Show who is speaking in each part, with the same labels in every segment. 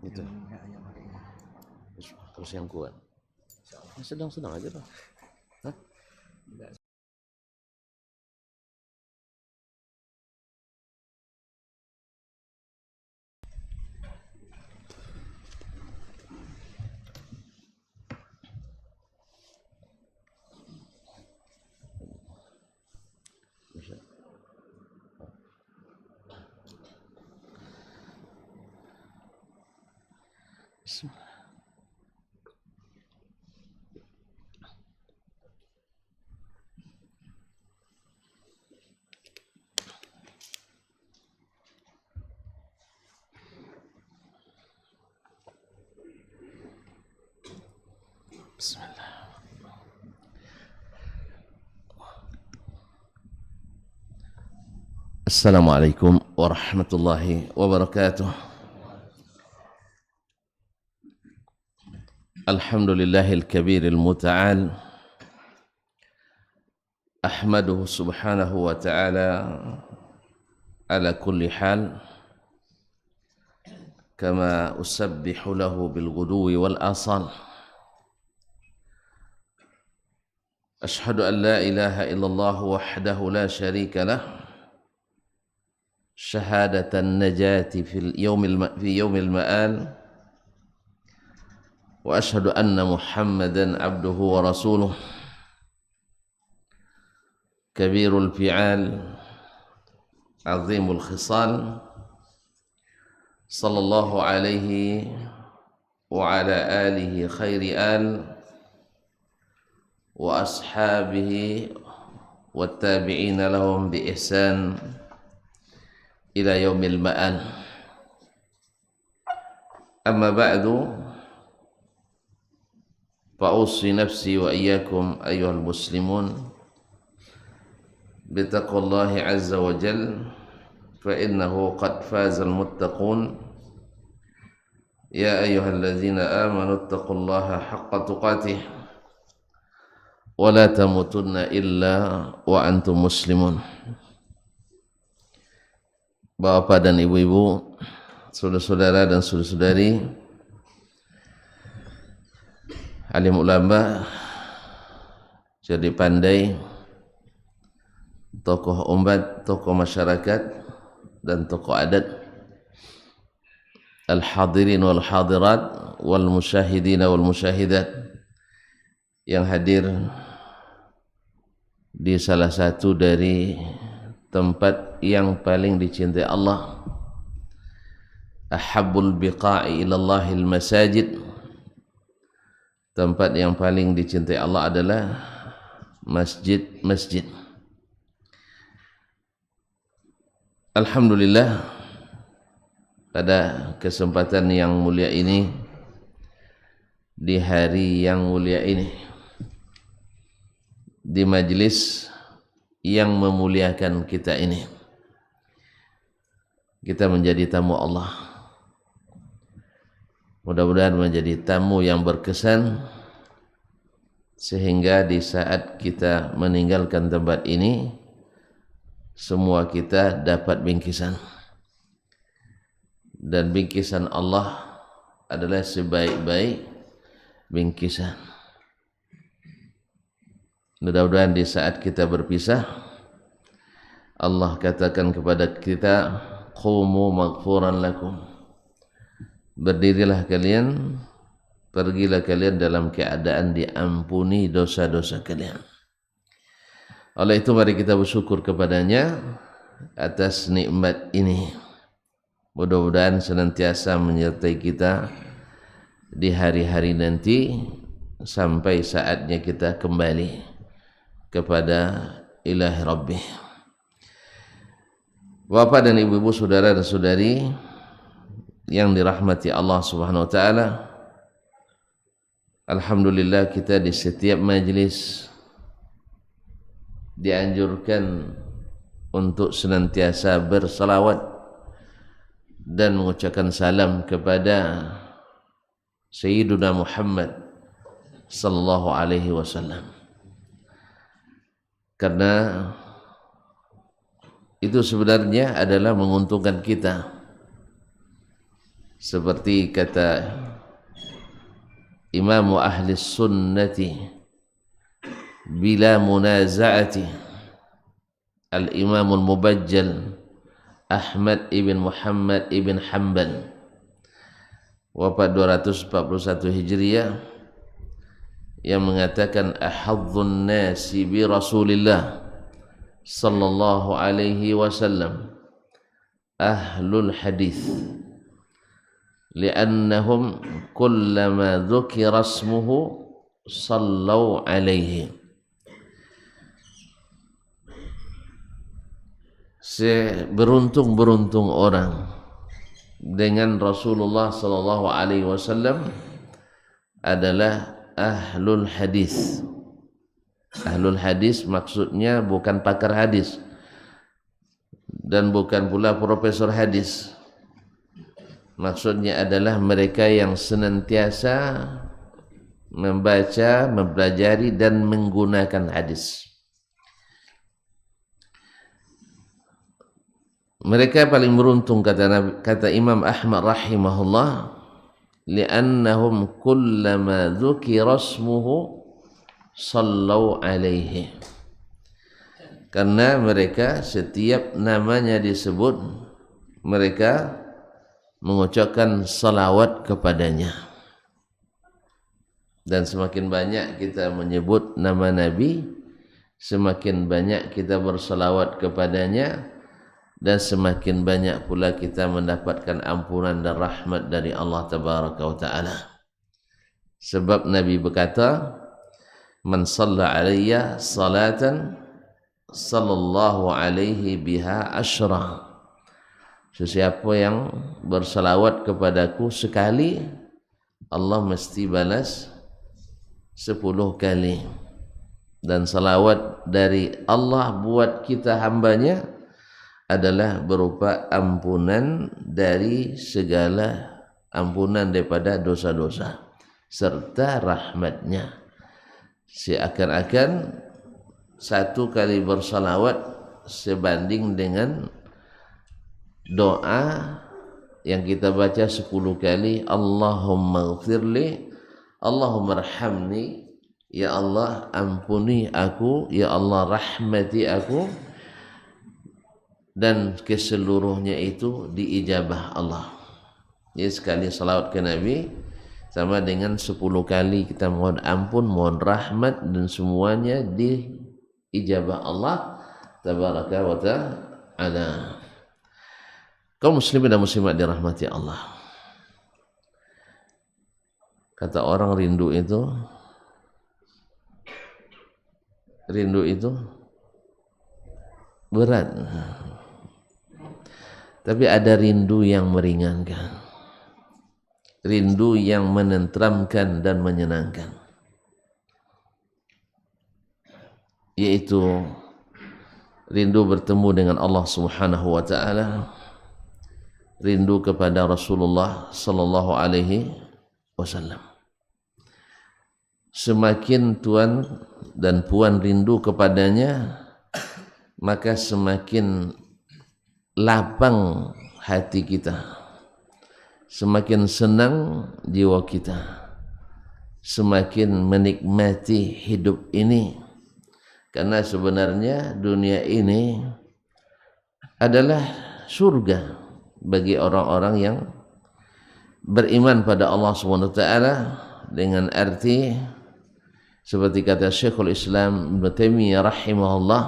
Speaker 1: Itu terus yang kuat. Sedang-sedang aja Pak. Hah? Bismillah. Assalamualaikum warahmatullahi wabarakatuh. Alhamdulillahil kabiril muta'al. Ahmaduhu subhanahu wa ta'ala ala kulli hal. Kama usabbihu lahu bil ghuduwi wal asal. Ashhadu an la ilaha illallah wahdahu la sharika lah. Syahadatan najati fi yaumil ma'al. Wa ashhadu anna Muhammadan abduhu wa rasuluh. Kabirul fi'al, azimul khisal. Sallallahu alaihi wa ala alihi khairi al wa ashabihi wa tabi'ina lahum bi ihsan ila yaumil ma'al. Amma ba'du, fa'usi nafsi wa iyyakum ayyuhal muslimun bitaqwallahi azza wa jal, fa innahu qad fazal muttaqun. Ya ayyuhalladzina amanu taqullaha haqqa tuqatih wa la tamutunna illa wa antum muslimun. Bapak dan ibu-ibu, saudara-saudara dan saudari-saudari, alim ulama, jadi pandai, tokoh umat, tokoh masyarakat, dan tokoh adat, al-hadirin wal hadirat, wal musyahidin wal musyahidat, yang hadir di salah satu dari tempat yang paling dicintai Allah, ahabbul biqa'i ilallahil masajid. Tempat yang paling dicintai Allah adalah masjid-masjid. Alhamdulillah, pada kesempatan yang mulia ini, di hari yang mulia ini, di majlis yang memuliakan kita ini, kita menjadi tamu Allah. Mudah-mudahan menjadi tamu yang berkesan, sehingga di saat kita meninggalkan tempat ini, semua kita dapat bingkisan. Dan bingkisan Allah adalah sebaik-baik bingkisan. Mudah-mudahan di saat kita berpisah, Allah katakan kepada kita, qumu maghfuran lakum. Berdirilah kalian, pergilah kalian dalam keadaan diampuni dosa-dosa kalian. Oleh itu mari kita bersyukur kepadanya atas nikmat ini. Mudah-mudahan senantiasa menyertai kita di hari-hari nanti sampai saatnya kita kembali kepada ilahi Rabbih. Bapak dan ibu-ibu, saudara dan saudari yang dirahmati Allah Subhanahu wa taala, alhamdulillah kita di setiap majlis dianjurkan untuk senantiasa bersalawat dan mengucapkan salam kepada Sayyiduna Muhammad sallallahu alaihi wasallam, karena itu sebenarnya adalah menguntungkan kita. seperti kata Imam ahli sunnati bila munaza'ati al-Imam al-Mubajjal Ahmad ibn Muhammad ibn Hanbal, wafat 241 Hijriah, yang mengatakan ahadzun nasi bi Rasulillah sallallahu alaihi wasallam ahlul hadis li'annahum kullama dzukira ismuhu sallau alaihi. Beruntung-beruntung orang dengan Rasulullah sallallahu alaihi wasallam adalah ahlul hadis. Ahlul hadis maksudnya bukan pakar hadis dan bukan pula profesor hadis. Maksudnya adalah mereka yang senantiasa membaca, mempelajari dan menggunakan hadis. Mereka paling beruntung kata Imam Ahmad rahimahullah, li'annahum kullama dzukira ismuhu sallau alaihi. Karena mereka setiap namanya disebut, mereka mengucapkan salawat kepadanya. Dan semakin banyak kita menyebut nama Nabi, semakin banyak kita bersalawat kepadanya, dan semakin banyak pula kita mendapatkan ampunan dan rahmat dari Allah Tabaraka wa Ta'ala. Sebab Nabi berkata, man shalla alayya salatan sallallahu alaihi biha asyra. Sesiapa yang bersalawat kepadaku sekali, Allah mesti balas 10 kali. Dan salawat dari Allah buat kita hambanya adalah berupa ampunan dari segala ampunan daripada dosa-dosa serta rahmatnya. Seakan-akan satu kali bersalawat sebanding dengan doa yang kita baca 10 kali, Allahumma ghfirli, Allahumma arhamni, ya Allah ampuni aku, ya Allah rahmati aku, dan keseluruhnya itu diijabah Allah. Jadi sekali salawat ke Nabi sama dengan 10 kali kita mohon ampun, mohon rahmat, dan semuanya diijabah Allah Tabaraka wa Ta'ala. Kaum muslimin dan muslimat dirahmati Allah. Kata orang rindu itu berat. Tapi ada rindu yang meringankan, rindu yang menenteramkan dan menyenangkan, yaitu rindu bertemu dengan Allah Subhanahu wa Ta'ala, rindu kepada Rasulullah sallallahu alaihi wasallam. Semakin tuan dan puan rindu kepadanya, maka semakin lapang hati kita, semakin senang jiwa kita, semakin menikmati hidup ini. Karena sebenarnya dunia ini adalah surga bagi orang-orang yang beriman pada Allah SWT, dengan arti seperti kata Syekhul Islam Ibn Taimiyah rahimahullah,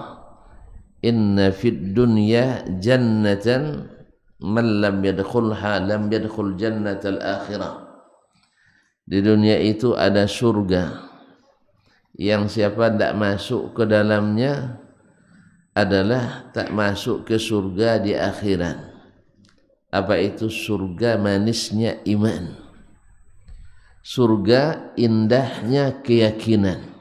Speaker 1: inna fid dunya jannatan man lam yadkhulha lam yadkhul jannatal akhirah. Di dunia itu ada surga yang siapa tidak masuk ke dalamnya adalah tak masuk ke surga di akhirat. Apa itu surga? Manisnya iman, surga indahnya keyakinan.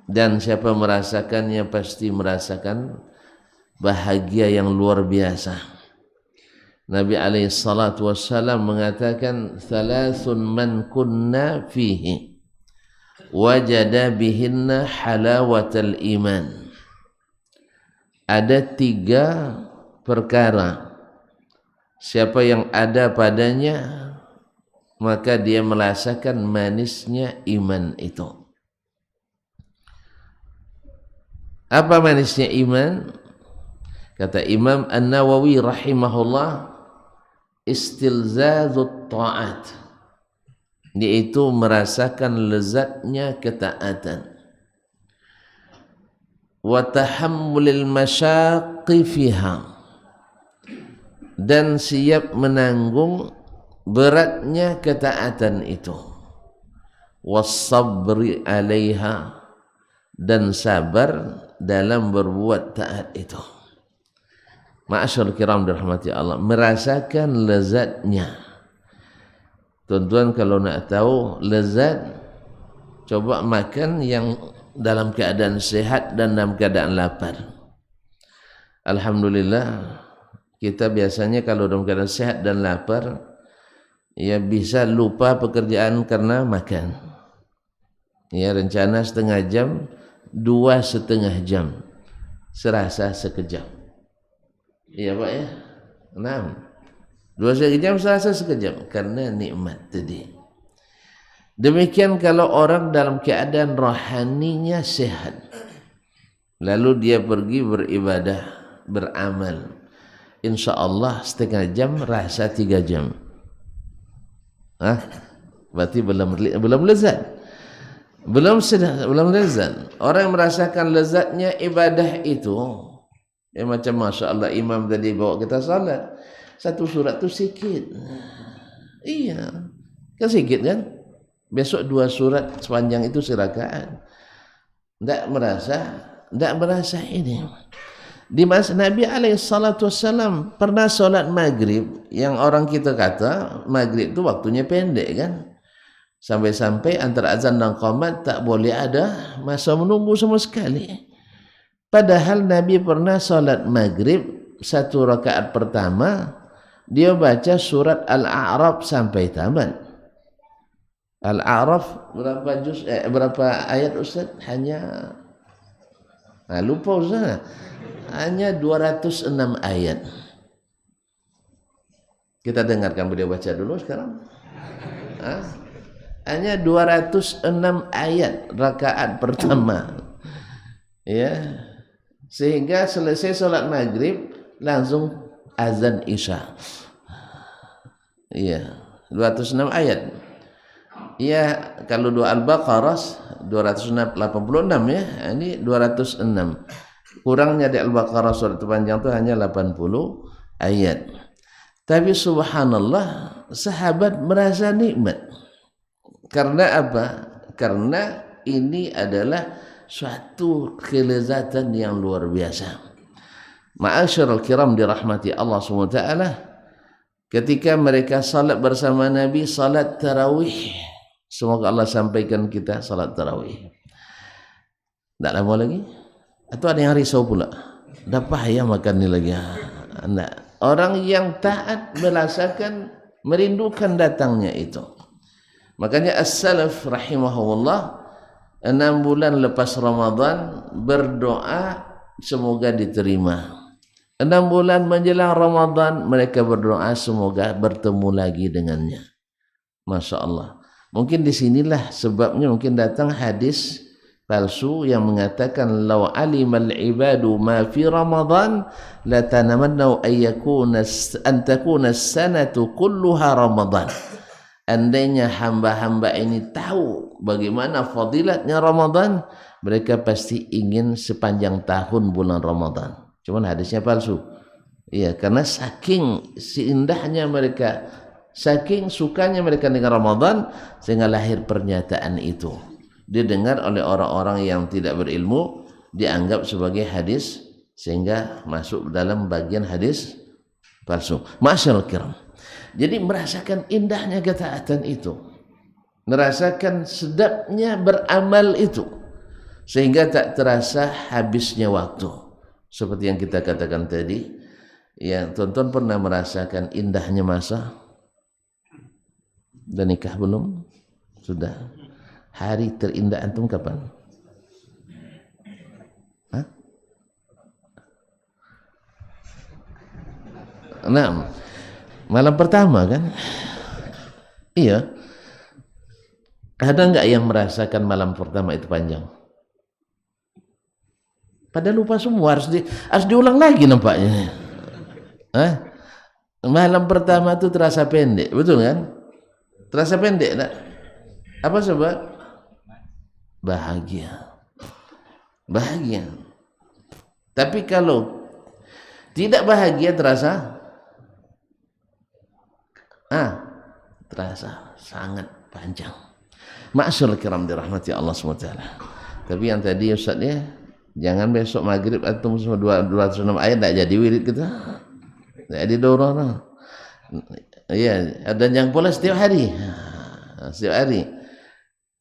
Speaker 1: Dan siapa merasakannya pasti merasakan bahagia yang luar biasa. Nabi alaihi salatu wassalam mengatakan, thalathun man kunna fihi wajada bihinna halawatal iman. Ada 3 perkara Siapa yang ada padanya, maka dia merasakan manisnya iman itu. Apa manisnya iman? Kata Imam An-Nawawi rahimahullah, istilzazut ta'at, yaitu merasakan lezatnya ketaatan, wa tahammulil masyaqqi fiha, dan siap menanggung beratnya ketaatan itu, wassabri alaiha, dan sabar dalam berbuat taat itu. Ma'asyarul kiram dirahmati Allah, merasakan lezatnya. Tuan-tuan kalau nak tahu lezat, coba makan yang dalam keadaan sehat dan dalam keadaan lapar. Alhamdulillah, kita biasanya kalau dalam keadaan sehat dan lapar, ya bisa lupa pekerjaan karena makan. Ya, rencana setengah jam, 2,5 jam, serasa sekejap. Iya Pak ya, 2,5 jam serasa sekejap karena nikmat tadi. Demikian kalau orang dalam keadaan rohaninya sehat, lalu dia pergi beribadah, beramal, insya Allah setengah jam rasa 3 jam. Berarti belum lezat, belum lezat. Orang yang merasakan lezatnya ibadah itu, ya macam Masya Allah imam tadi bawa kita salat, satu surat tu sikit. Iya, kan sikit kan? Besok 2 surat sepanjang itu serakaat. Tidak merasa ini. Di masa Nabi SAW pernah solat maghrib, yang orang kita kata maghrib itu waktunya pendek kan, sampai-sampai antara azan dan qamat tak boleh ada masa menunggu sama sekali. Padahal Nabi pernah solat maghrib 1 rakaat pertama dia baca surat Al-A'raf sampai tamat. Al-A'raf berapa ayat Ustaz? Hanya lupa Ustaz. Hanya 206 ayat. Kita dengarkan beliau baca dulu sekarang. Hanya 206 ayat rakaat pertama. Ya. Sehingga selesai sholat maghrib langsung azan isya. Iya, 206 ayat. Ya, kalau doa Al-Baqarah 286 ya, ini 206. Kurangnya di Al-Baqarah surat panjang itu hanya 80 ayat. Tapi subhanallah, sahabat merasa nikmat. Karena apa? Karena ini adalah suatu kelezatan yang luar biasa. Ma'asyarul kiram dirahmati Allah SWT, ketika mereka salat bersama Nabi, salat tarawih. Semoga Allah sampaikan kita salat tarawih. Tak lama lagi? Atau ada yang risau pula? Dah payah makan ni lagi. Nah, orang yang taat merasakan, merindukan datangnya itu. Makanya as-salaf rahimahullah 6 bulan lepas Ramadan berdoa semoga diterima. 6 bulan menjelang Ramadan mereka berdoa semoga bertemu lagi dengannya. Masya Allah. Mungkin di sinilah sebabnya mungkin datang hadis palsu yang mengatakan law alimal ibadu ma fi Ramadan la tanamannu an takuna as-sanatu kulluha Ramadan. Andainya hamba-hamba ini tahu bagaimana fadilatnya Ramadan, mereka pasti ingin sepanjang tahun bulan Ramadan. Cuman hadisnya palsu. Iya, karena saking indahnya mereka, saking sukanya mereka dengan Ramadan, sehingga lahir pernyataan itu. Didengar oleh orang-orang yang tidak berilmu, dianggap sebagai hadis, sehingga masuk dalam bagian hadis palsu. Masyaallah kiram. Jadi merasakan indahnya ketaatan itu, merasakan sedapnya beramal itu, sehingga tak terasa habisnya waktu. Seperti yang kita katakan tadi, ya tonton pernah merasakan indahnya masa. Dan nikah belum? Sudah. Hari terindah antum kapan? Nah, Malam pertama kan? Iya. Ada nggak yang merasakan malam pertama itu panjang? Padahal lupa semua, harus diulang lagi nampaknya. Hah? Malam pertama itu terasa pendek, betul kan? Terasa pendek, tak? Apa sebab? Bahagia. Bahagia. Tapi kalau tidak bahagia terasa terasa sangat panjang. Ma'asyarul kiram dirahmati Allah SWT. Tapi yang tadi Ustaz ya, jangan besok maghrib atau 206 ayat tak jadi wirid kita. Tak jadi dorong. Ya, dan yang pula setiap hari. Setiap hari.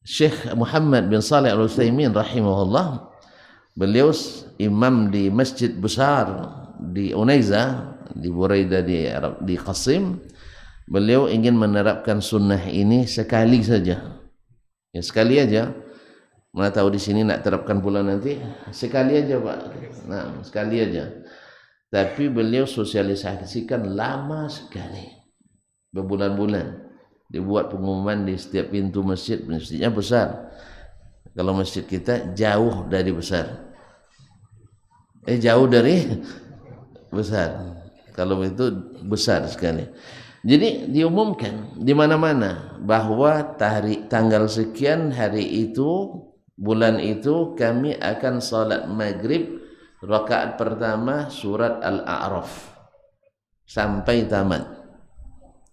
Speaker 1: Syekh Muhammad bin Salih Al-Utsaimin rahimahullah, beliau imam di masjid besar di Unaiza, di Buraida di Qasim. Beliau ingin menerapkan sunnah ini sekali saja. Ya sekali aja. Mana tahu di sini nak terapkan pula nanti. Sekali aja Pak. Nah, sekali aja. Tapi beliau sosialisasikan lama sekali. Berbulan-bulan. Dibuat pengumuman di setiap pintu masjid. Masjidnya besar. Kalau masjid kita jauh dari besar. Jauh dari besar. Kalau itu besar sekali. Jadi diumumkan di mana-mana bahwa tanggal sekian hari itu, bulan itu kami akan salat maghrib rakaat pertama surat Al-A'raf sampai tamat.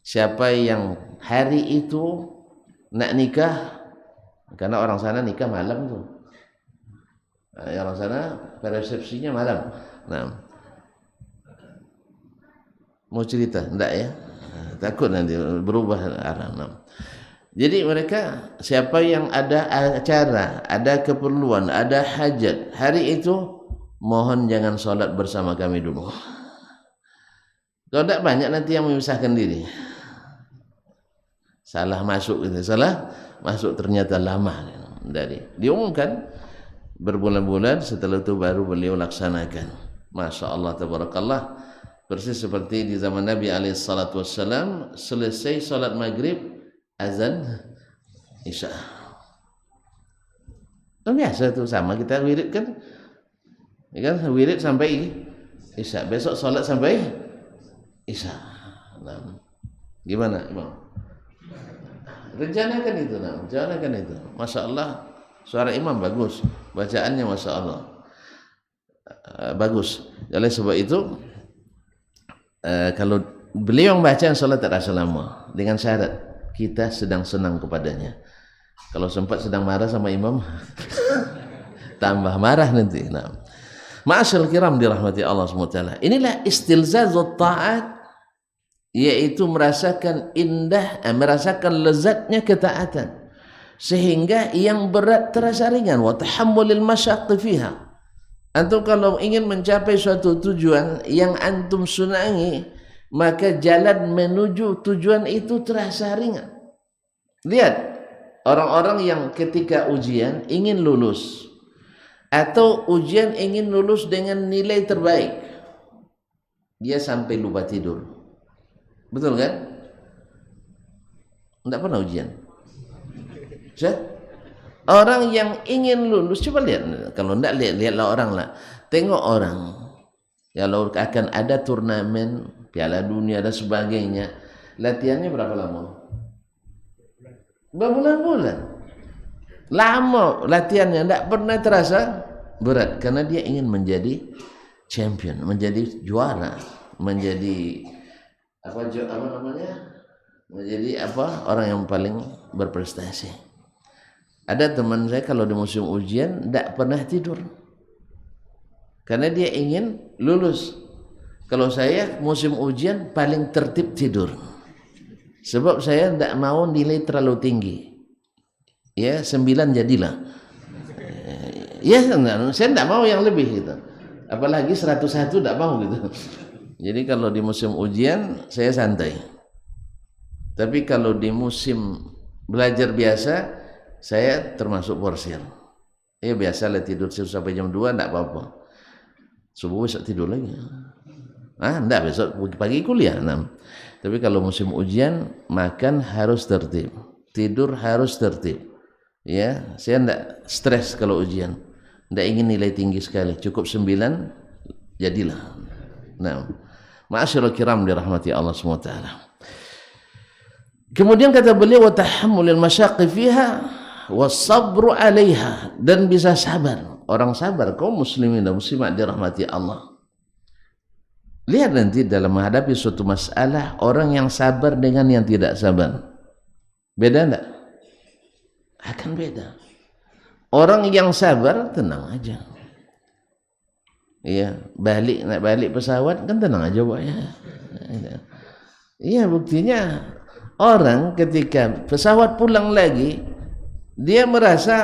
Speaker 1: Siapa yang hari itu nak nikah, karena orang sana nikah malam tuh. Orang sana resepsinya malam. Nah, mau cerita enggak ya? Takut nanti berubah arah. Jadi mereka, siapa yang ada acara, ada keperluan, ada hajat, hari itu mohon jangan solat bersama kami dulu. Kalau tidak banyak nanti yang memisahkan diri. Salah masuk gitu, salah masuk ternyata lama dari diumumkan berbulan-bulan, setelah itu baru beliau laksanakan. Masya Allah tabarakallah. Persis seperti di zaman Nabi SAW, selesai salat maghrib, azan isya. Biasa itu sama kita wirid kan, ya kan, wirid sampai isya. Besok salat sampai isya. Nah, gimana Imam? Rencanakan itu, rencanakan itu. Masya Allah, suara imam bagus, bacaannya Masya Allah bagus. Oleh sebab itu, kalau beliau membaca yang salat tak rasa lama, dengan syarat kita sedang senang kepadanya. Kalau sempat sedang marah sama imam tambah marah nanti. Nah, ma'asyarul kiram dirahmati Allah SWT. Inilah istilzazut ta'at, yaitu merasakan indah, merasakan lezatnya ketaatan, sehingga yang berat terasa ringan. Wa tahammulil masyaqqi fiha. Antum kalau ingin mencapai suatu tujuan yang antum senangi, maka jalan menuju tujuan itu terasa ringan. Lihat orang-orang yang ketika ujian ingin lulus, atau ujian ingin lulus dengan nilai terbaik, dia sampai lupa tidur. Betul kan? Tidak pernah ujian. Orang yang ingin lulus, coba lihat. Kalau tidak, lihatlah orang lah. Tengok orang. Kalau akan ada turnamen, Piala Dunia dan sebagainya, latihannya berapa lama? Berbulan-bulan. Lama latihannya, tidak pernah terasa berat. Karena dia ingin menjadi champion, menjadi juara, menjadi apa namanya? Menjadi orang yang paling berprestasi. Ada teman saya kalau di musim ujian tidak pernah tidur, karena dia ingin lulus. Kalau saya musim ujian paling tertib tidur, sebab saya tidak mau nilai terlalu tinggi. Ya 9 jadilah. Ya saya tidak mau yang lebih gitu. Apalagi 101 tidak mau gitu. Jadi kalau di musim ujian saya santai. Tapi kalau di musim belajar biasa, saya termasuk porsir. Biasalah tidur sampai jam 2 enggak apa-apa. Subuh besok tidur lagi. Enggak, besok pagi kuliah. Tapi kalau musim ujian, makan harus tertib, tidur harus tertib. Ya, saya tidak stres kalau ujian. Tidak ingin nilai tinggi sekali, cukup 9 jadilah. Nah, ma'asyiral kiram dirahmati Allah SWT. Kemudian kata beliau, wa tahammulil masyaqqi fiha was-sabru 'alaiha, dan bisa sabar. Orang sabar, kaum muslimin dan muslimat dirahmati Allah. Lihat nanti dalam menghadapi suatu masalah, orang yang sabar dengan yang tidak sabar, beda enggak? Akan beda. Orang yang sabar tenang aja. Iya, nak balik pesawat kan tenang aja, Pak ya. Iya, buktinya orang ketika pesawat pulang lagi, dia merasa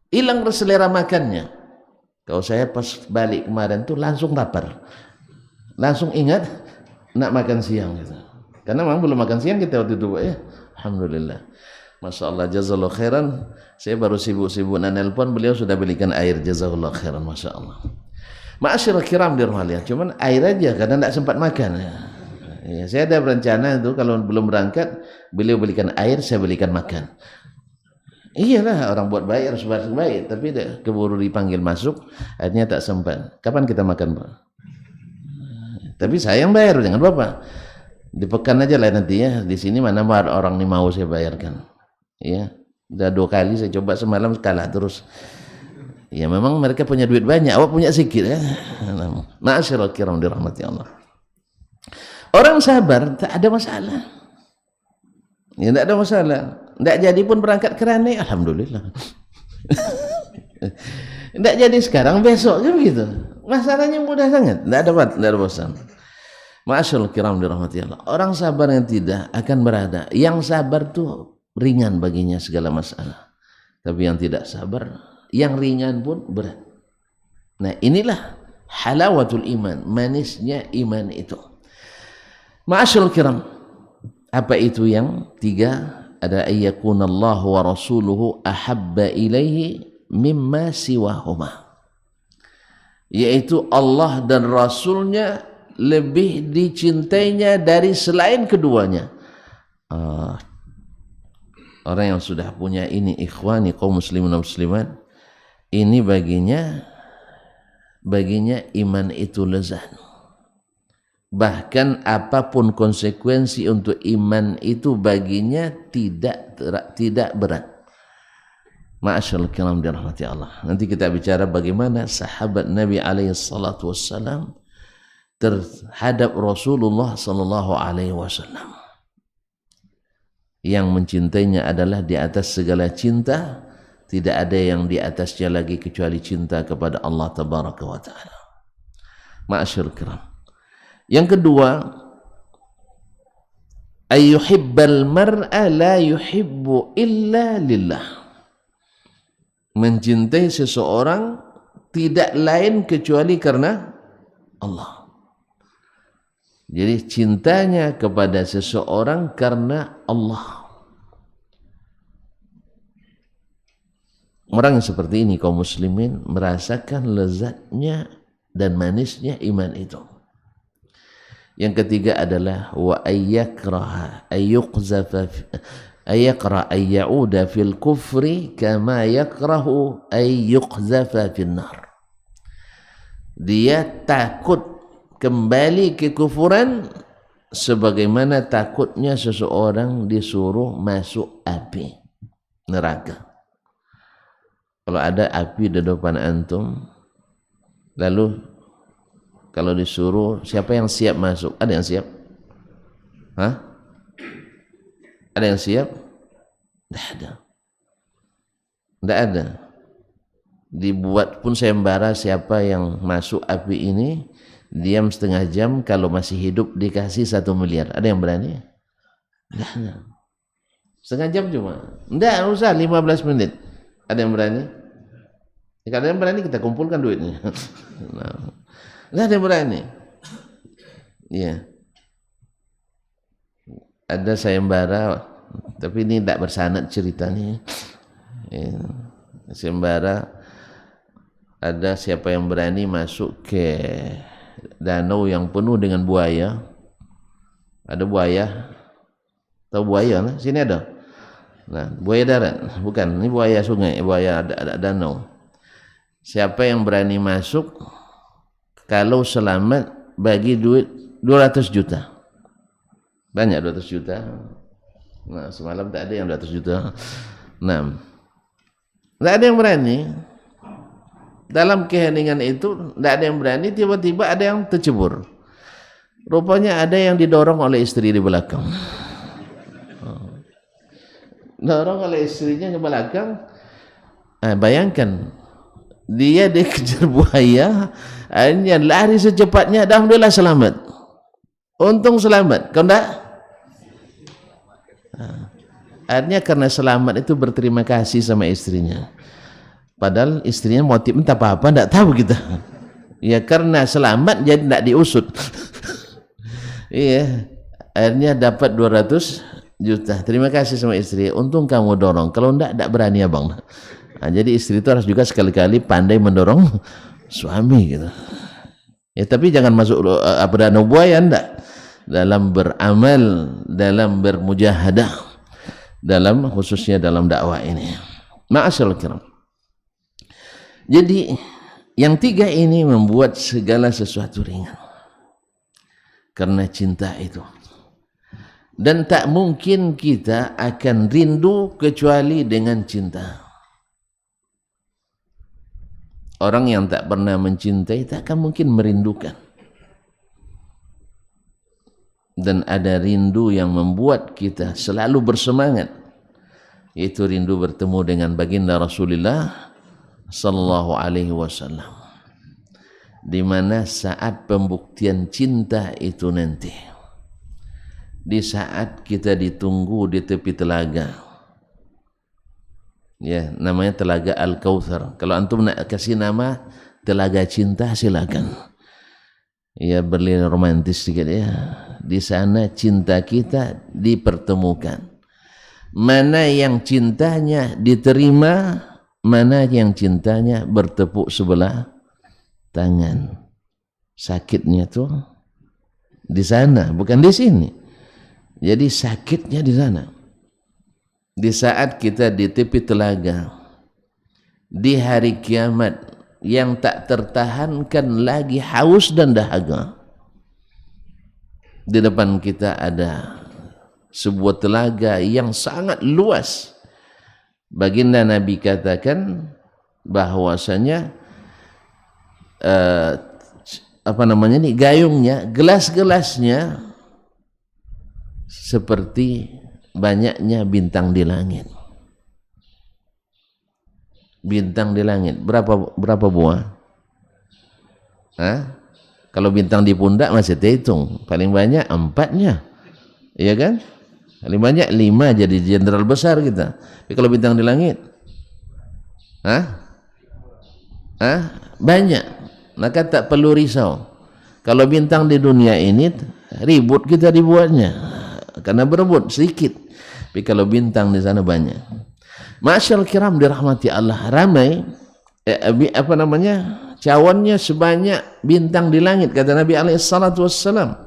Speaker 1: hilang selera makannya. Kalau saya pas balik kemarin tuh langsung lapar, langsung ingat nak makan siang gitu. Karena memang belum makan siang kita waktu itu, Pak ya. Alhamdulillah. Masya Allah, jazakallah khairan. Saya baru sibuk-sibuk nelpon, beliau sudah belikan air, jazakallah khairan, Masya Allah. Ma'asyiral kiram dirahmati, cuman air aja karena tidak sempat makan ya. Ya, saya ada berencana itu kalau belum berangkat, beliau belikan air, saya belikan makan. Iyalah, orang buat baik harus baik, tapi keburu dipanggil masuk, akhirnya tak sempat. Kapan kita makan, Pak? Tapi saya yang bayar, jangan Bapak. Dipekan aja lah nanti ya. Di sini mana orang ini mau saya bayarkan. Ya, udah 2 kali saya coba, semalam kalah terus. Ya memang mereka punya duit banyak, awak punya sedikit ya. Ma'asyiral kiram dirahmati Allah. Orang sabar tak ada masalah. Ya tak ada masalah. Tak jadi pun berangkat kerana, alhamdulillah. Tak jadi sekarang, besok kan begitu. Masalahnya mudah sangat, tak ada bosan. Ma'asyiral kiram dirahmati Allah. Orang sabar yang tidak akan berada. Yang sabar tuh ringan baginya segala masalah. Tapi yang tidak sabar, yang ringan pun berat. Nah, inilah halawatul iman, manisnya iman itu. Ma'asyiral kiram, apa itu yang 3? Ada ayyakunallahu wa rasuluhu ahabba ilaihi mimma siwahuma. Yaitu Allah dan Rasulnya lebih dicintainya dari selain keduanya. Orang yang sudah punya ini, ikhwani kaum muslimin dan muslimat, ini baginya iman itu lezat. Bahkan apapun konsekuensi untuk iman itu baginya tidak berat. Ma'asyiral kiram dirahmati Allah. Nanti kita bicara bagaimana sahabat Nabi alaihi salatu wassalam terhadap Rasulullah sallallahu alaihi wasallam. Yang mencintainya adalah di atas segala cinta, tidak ada yang di atasnya lagi kecuali cinta kepada Allah tabaraka wa taala. Ma'asyiral kiram. Yang kedua, ayyuhibbal mar'a la yuhibbu illa lillah. Mencintai seseorang tidak lain kecuali karena Allah. Jadi cintanya kepada seseorang karena Allah. Orang yang seperti ini kaum muslimin merasakan lezatnya dan manisnya iman itu. Yang ketiga adalah wa ayyakraha ayyuqzafa ayyakra ayyauda fil kufri kama yakrahu ayyuqzafa fin nar. Dia takut kembali ke kufuran sebagaimana takutnya seseorang disuruh masuk api neraka. Kalau ada api di depan antum, lalu kalau disuruh, siapa yang siap masuk? Ada yang siap? Hah? Ada yang siap? Tidak ada. Tidak ada. Dibuat pun sayembara siapa yang masuk api ini, diam setengah jam, kalau masih hidup dikasih 1 miliar. Ada yang berani? Tidak ada. Setengah jam cuma. Tidak usah 15 menit. Ada yang berani? Kalau ada yang berani kita kumpulkan duitnya. Nah. Tidak ada yang berani. Ya. Ada sayembara, tapi ini tidak bersanad ceritanya. Ya. Sayembara, ada siapa yang berani masuk ke danau yang penuh dengan buaya, Ada buaya, tahu buaya? Nah, sini ada. Nah, buaya darat, bukan. Ini buaya sungai, buaya danau. Siapa yang berani masuk, kalau selamat bagi duit 200 juta. Banyak 200 juta. Nah, semalam tak ada yang 200 juta. Nah, tak ada yang berani. Dalam keheningan itu, tak ada yang berani. Tiba-tiba ada yang tercebur. Rupanya ada yang didorong oleh istri di belakang. Dorong oleh istrinya ke belakang. Bayangkan, dia dikejar buaya, akhirnya lari secepatnya. Alhamdulillah selamat. Untung selamat. Kau enggak? Akhirnya karena selamat itu berterima kasih sama istrinya. Padahal istrinya motif entah apa-apa enggak tahu kita. Ya karena selamat jadi enggak diusut. Iya. Akhirnya dapat 200 juta. Terima kasih sama istri. Untung kamu dorong. Kalau enggak berani abang. Nah, jadi istri itu harus juga sekali-kali pandai mendorong suami gitu. Ya tapi jangan masuk danau buaya, enggak. Dalam beramal, dalam bermujahadah, dalam khususnya dalam dakwah ini. Ma'asyarul kiram. Jadi yang tiga ini membuat segala sesuatu ringan. Karena cinta itu. Dan tak mungkin kita akan rindu kecuali dengan cinta. Orang yang tak pernah mencintai tak akan mungkin merindukan. Dan ada rindu yang membuat kita selalu bersemangat, yaitu rindu bertemu dengan baginda Rasulullah sallallahu alaihi wasallam. Di mana saat pembuktian cinta itu nanti, di saat kita ditunggu di tepi telaga, ya namanya telaga Al-Kautsar. Kalau antum nak kasih nama telaga cinta silakan, ya berlin romantis sedikit ya. Di sana cinta kita dipertemukan, mana yang cintanya diterima, mana yang cintanya bertepuk sebelah tangan. Sakitnya tuh di sana, bukan di sini. Jadi sakitnya di sana. Di saat kita di tepi telaga, di hari kiamat yang tak tertahankan lagi haus dan dahaga. Di depan kita ada sebuah telaga yang sangat luas. Baginda Nabi katakan bahwasanya gayungnya, gelas-gelasnya seperti banyaknya bintang di langit. Bintang di langit berapa buah? Kalau bintang di pundak masih terhitung, paling banyak 4-nya, iya kan? Paling banyak 5 jadi jenderal besar kita. Tapi kalau bintang di langit, banyak. Maka tak perlu risau. Kalau bintang di dunia ini ribut kita dibuatnya, karena berebut sedikit. Tapi kalau bintang di sana banyak. Masyaallah kiram dirahmati Allah, ramai cawannya sebanyak bintang di langit, kata Nabi SAW.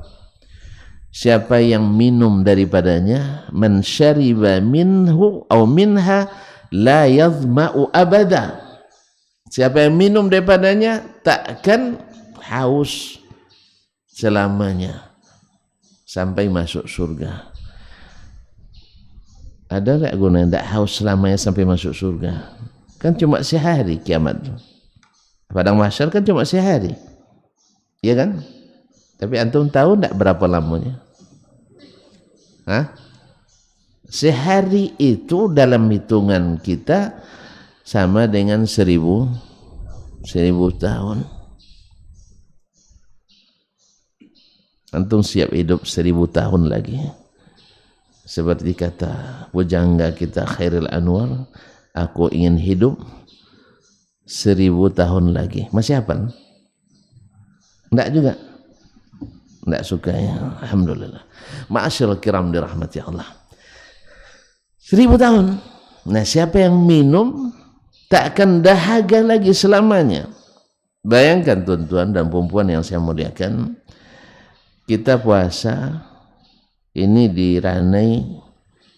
Speaker 1: Siapa yang minum daripadanya, man syariba minhu atau minha la yazma'u abada. Siapa yang minum daripadanya takkan haus selamanya sampai masuk surga. Ada tak guna tak haus selamanya sampai masuk surga? Kan cuma sehari kiamat. Padang mahsyar kan cuma sehari, ya kan? Tapi antum tahu tak berapa lamanya? Sehari itu dalam hitungan kita sama dengan 1000 tahun. Antum siap hidup 1000 tahun lagi? Seperti kata pujangga kita Khairil Anwar, aku ingin hidup 1000 tahun lagi. Masih hafal? Enggak juga? Enggak suka ya? Alhamdulillah. Ma'asyarul kiram dirahmati Allah. 1000 tahun. Nah, siapa yang minum tak akan dahaga lagi selamanya. Bayangkan tuan-tuan dan perempuan yang saya muliakan, kita puasa Ini di Ranai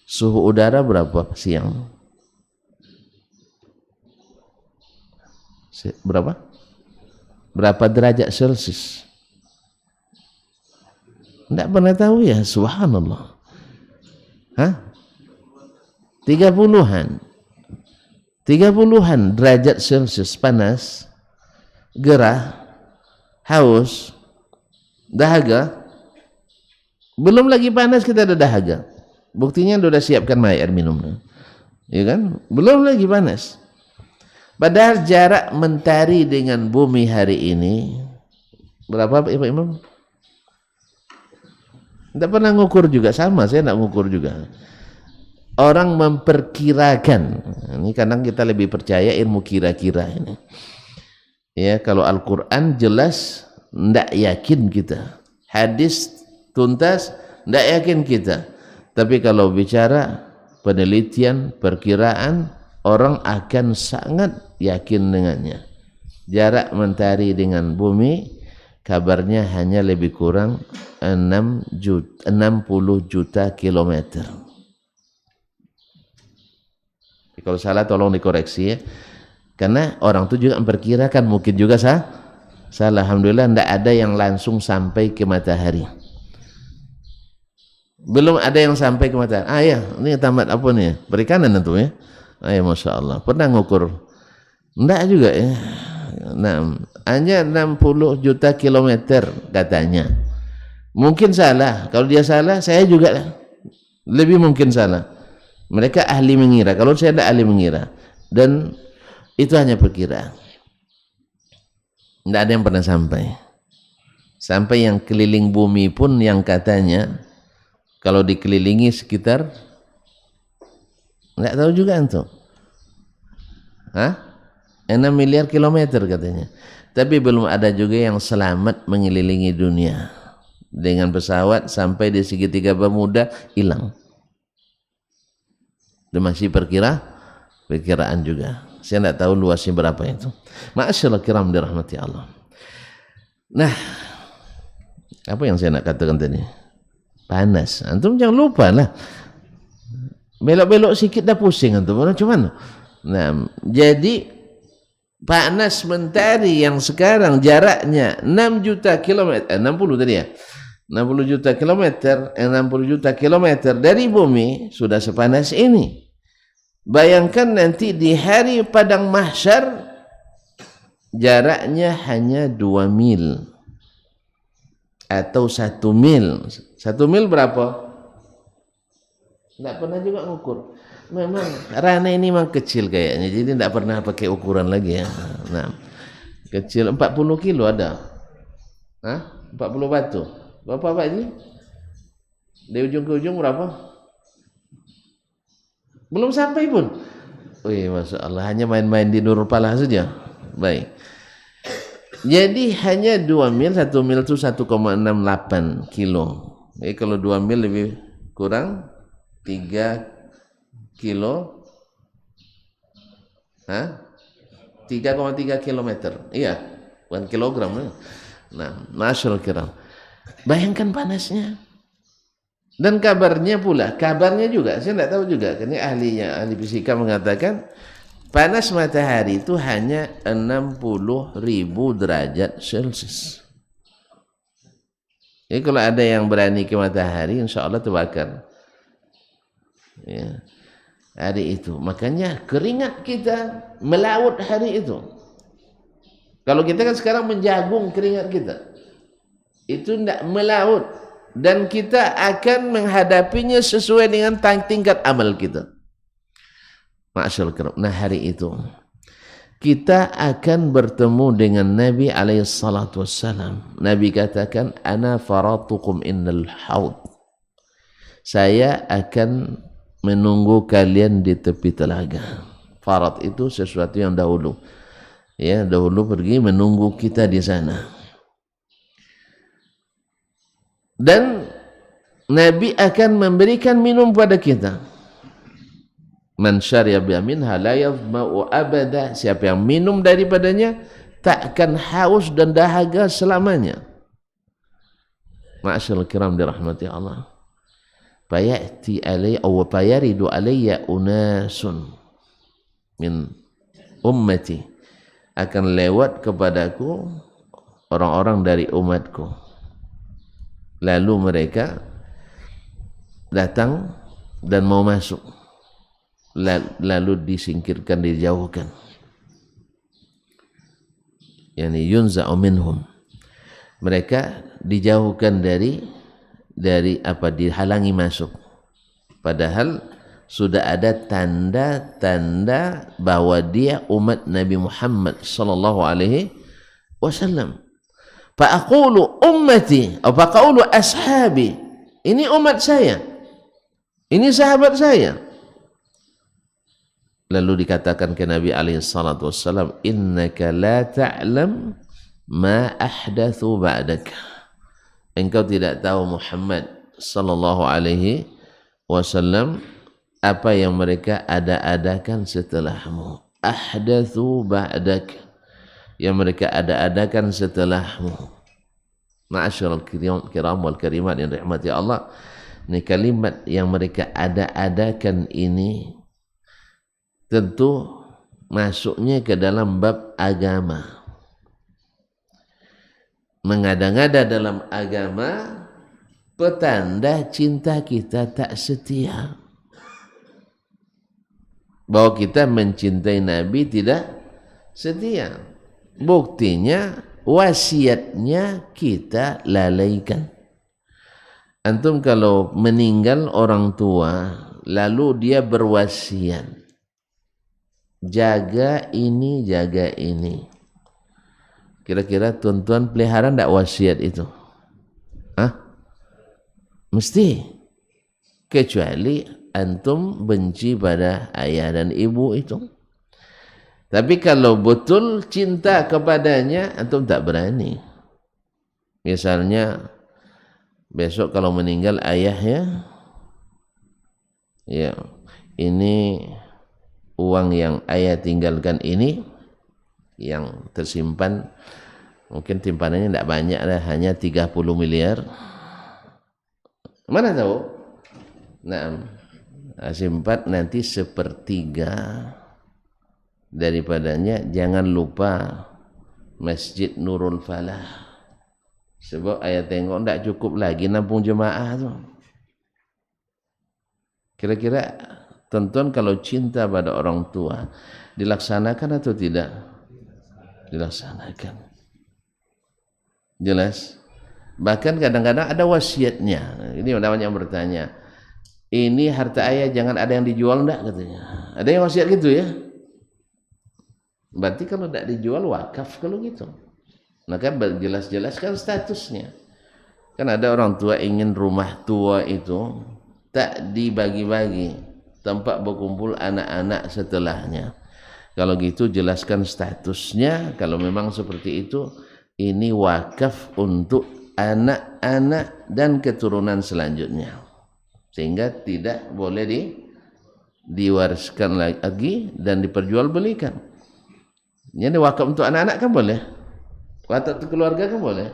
Speaker 1: suhu udara berapa siang? Berapa? Berapa derajat Celcius? Tidak pernah tahu ya, subhanallah. Hah? 30-an. 30-an derajat Celcius, panas, gerah, haus, dahaga. Belum lagi panas kita ada dahaga. Buktinya sudah siapkan air minum. Ya kan? Belum lagi panas. Padahal jarak mentari dengan bumi hari ini berapa Pak Imam? Tidak pernah ngukur juga, sama saya tidak ngukur juga. Orang memperkirakan, ini kadang kita lebih percaya ilmu kira-kira ini. Ya, kalau Al-Quran jelas tidak yakin kita, hadis tuntas tidak yakin kita. Tapi kalau bicara penelitian, perkiraan, orang akan sangat yakin dengannya. Jarak mentari dengan bumi kabarnya hanya lebih kurang 60 juta kilometer. Kalau salah tolong dikoreksi ya. Karena orang itu juga memperkirakan, mungkin juga salah. Alhamdulillah tidak ada yang langsung sampai ke matahari. Belum ada yang sampai ke matahari. Ya, ini tamat apa nih? Perikanan tentu ya. Ya, Masya Allah. Pernah ngukur? Tidak juga ya. Nah, hanya 60 juta kilometer katanya. Mungkin salah. Kalau dia salah, saya juga lebih mungkin salah. Mereka ahli mengira. Kalau saya tidak ahli mengira. Dan itu hanya perkiraan. Tidak ada yang pernah sampai. Sampai yang keliling bumi pun yang katanya kalau dikelilingi sekitar tidak tahu juga antum. 6 miliar kilometer katanya. Tapi belum ada juga yang selamat mengelilingi dunia dengan pesawat sampai di segitiga Bermuda hilang. Itu masih perkiraan juga. Saya tidak tahu luasnya berapa itu. Ma'asyiral kiram dirahmati Allah. Nah, apa yang saya nak katakan tadi? Panas. Antum jangan lupa lah. Belok-belok sikit dah pusing antum. Cuman. Nah, jadi panas mentari yang sekarang jaraknya 6 juta kilometer, 60 tadi ya. 60 juta kilometer, 60 juta kilometer dari bumi sudah sepanas ini. Bayangkan nanti di hari padang mahsyar jaraknya hanya 2 mil atau 1 mil. 1 mil berapa? Tidak pernah juga ngukur. Memang Rana ini memang kecil kayaknya, jadi tidak pernah pakai ukuran lagi ya. Nah, kecil 40 kilo ada. 40 batu. Berapa Pak ini? Dari ujung ke ujung berapa? Belum sampai pun. Wih, Masya Allah, hanya main-main di Nurul Falah saja. Baik. Jadi hanya 2 mil, 1 mil itu 1,68 kilo. Jadi kalau 2 mil lebih kurang 3 kilo. 3,3 kilometer. Iya, bukan kilogram. Nah, Masya Allah. Bayangkan panasnya. Dan kabarnya juga, saya tidak tahu juga, ini ahli fisika mengatakan panas matahari itu hanya 60.000 derajat Celcius. Jadi kalau ada yang berani ke matahari, insya Allah terbakar. Ya, hari itu. Makanya keringat kita melaut hari itu. Kalau kita kan sekarang menjagung keringat kita, itu tidak melaut. Dan kita akan menghadapinya sesuai dengan tingkat amal kita. Masyaallah. Nah, hari itu kita akan bertemu dengan Nabi SAW. Nabi katakan, "Ana faratukum innal haud." Saya akan menunggu kalian di tepi telaga. Farat itu sesuatu yang dahulu. Ya, dahulu pergi menunggu kita di sana. Dan Nabi akan memberikan minum pada kita. Man syariba minha la yadhma'u abada. Siapa yang minum daripadanya tak akan haus dan dahaga selamanya. Ma'asyiral kiram dirahmati Allah. fayati alayya aw fayaridu alayya unasun min ummati, akan lewat kepadaku orang-orang dari umatku, lalu mereka datang dan mau masuk, lalu disingkirkan, dijauhkan, yani yunza'u minhum, mereka dijauhkan dari dihalangi masuk, padahal sudah ada tanda-tanda bahwa dia umat Nabi Muhammad sallallahu alaihi wasallam. Fa aqulu ummati atau fa qawlu ashabi, ini umat saya, ini sahabat saya. Lalu dikatakan ke Nabi alaihi salatu wassalam, innaka la ta'lam ma ahdathu ba'dak, engkau tidak tahu Muhammad sallallahu alaihi wasallam apa yang mereka ada-adakan setelahmu. Ahdathu ba'dak, yang mereka ada-adakan setelahmu. Ma'asyiral kiram wal karimat yang dirahmati Allah, ini kalimat yang mereka ada-adakan ini tentu masuknya ke dalam bab agama. Mengada-ngada dalam agama petanda cinta kita tak setia, bahwa kita mencintai Nabi tidak setia. Buktinya wasiatnya kita lalaikan. Antum kalau meninggal orang tua lalu dia berwasiat, jaga ini, jaga ini, kira-kira tuan-tuan pelihara ndak wasiat itu? Mesti, kecuali antum benci pada ayah dan ibu itu. Tapi kalau betul cinta kepadanya, antum tak berani. Misalnya besok kalau meninggal ayahnya, ya ini uang yang ayah tinggalkan ini yang tersimpan, mungkin timpanannya tidak banyak lah, hanya 30 miliar. Mana tahu? Nah, simpan nanti sepertiga daripadanya, jangan lupa Masjid Nurul Falah, sebab ayah tengok tidak cukup lagi nampung jemaah tu. Kira-kira tonton kalau cinta pada orang tua dilaksanakan atau tidak? Dilaksanakan. Jelas? Bahkan kadang-kadang ada wasiatnya. Ini namanya yang bertanya, ini harta ayah jangan ada yang dijual enggak, katanya. Ada yang wasiat gitu ya? Berarti kalau tidak dijual wakaf kalau gitu. Maka jelas-jelaskan statusnya. Kan ada orang tua ingin rumah tua itu tak dibagi-bagi, tempat berkumpul anak-anak setelahnya. Kalau gitu jelaskan statusnya. Kalau memang seperti itu, ini wakaf untuk anak-anak dan keturunan selanjutnya, sehingga tidak boleh diwariskan lagi dan diperjualbelikan. Jadi wakaf untuk anak-anak kan boleh, wakaf untuk keluarga kan boleh,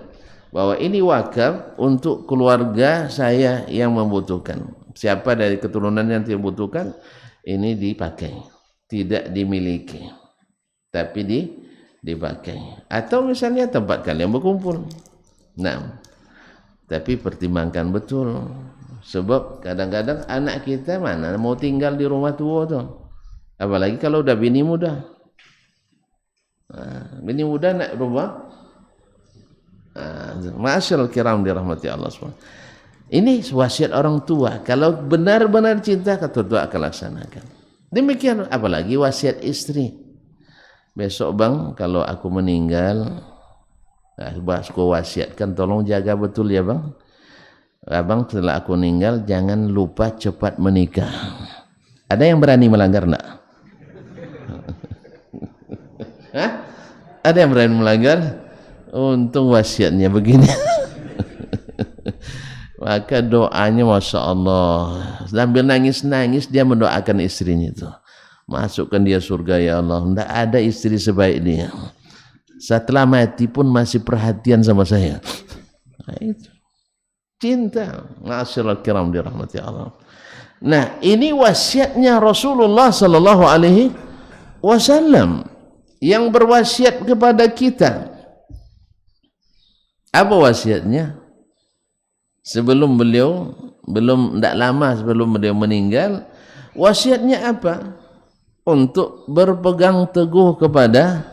Speaker 1: bahwa ini wakaf untuk keluarga saya yang membutuhkan. Siapa dari keturunan yang membutuhkan, ini dipakai, tidak dimiliki, tapi dipakai. Atau misalnya tempat kalian berkumpul. Nah, tapi pertimbangkan betul, sebab kadang-kadang anak kita mana mau tinggal di rumah tua tu, apalagi kalau udah bini muda. Bini muda nak rumah. Ma'asyiral kiram dirahmati Allah SWT. Ini wasiat orang tua. Kalau benar-benar cinta, kata tua akan laksanakan. Demikian apalagi wasiat istri. Besok bang, kalau aku meninggal, aku wasiatkan tolong jaga betul ya bang. Abang setelah aku meninggal jangan lupa cepat menikah. Ada yang berani melanggar enggak? Hah? Ada yang berani melanggar? Untung wasiatnya begini. Maka doanya Masya Allah, sambil nangis-nangis dia mendoakan istrinya itu, masukkan dia surga ya Allah. Tidak ada istri sebaik dia, setelah mati pun masih perhatian sama saya. Nah, itu. Cinta. Ma'asyiral kiram dirahmati Allah. Nah, ini wasiatnya Rasulullah sallallahu alaihi wasallam yang berwasiat kepada kita. Apa wasiatnya? Sebelum beliau, tidak lama sebelum beliau meninggal, wasiatnya apa? Untuk berpegang teguh kepada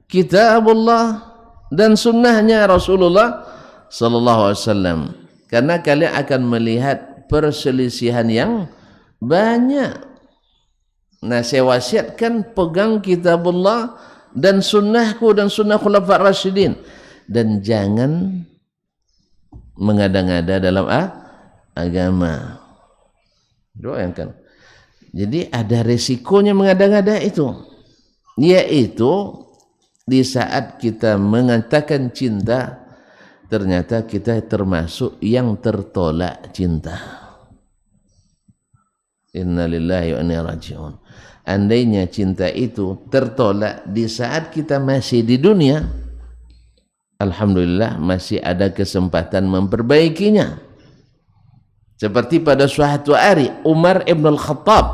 Speaker 1: kitabullah dan sunnahnya Rasulullah sallallahu alaihi wasallam. Karena kalian akan melihat perselisihan yang banyak. Nah, saya wasiatkan pegang kitabullah dan sunnahku dan sunnah khulafa rasyidin, dan jangan mengada-ngada dalam agama. Doakan. Jadi ada resikonya mengada-ngada itu, yaitu di saat kita mengatakan cinta, ternyata kita termasuk yang tertolak cinta. Inna lillahi wa inna ilaihi raji'un. Andainya cinta itu tertolak di saat kita masih di dunia, alhamdulillah masih ada kesempatan memperbaikinya. Seperti pada suatu hari Umar ibn al-Khattab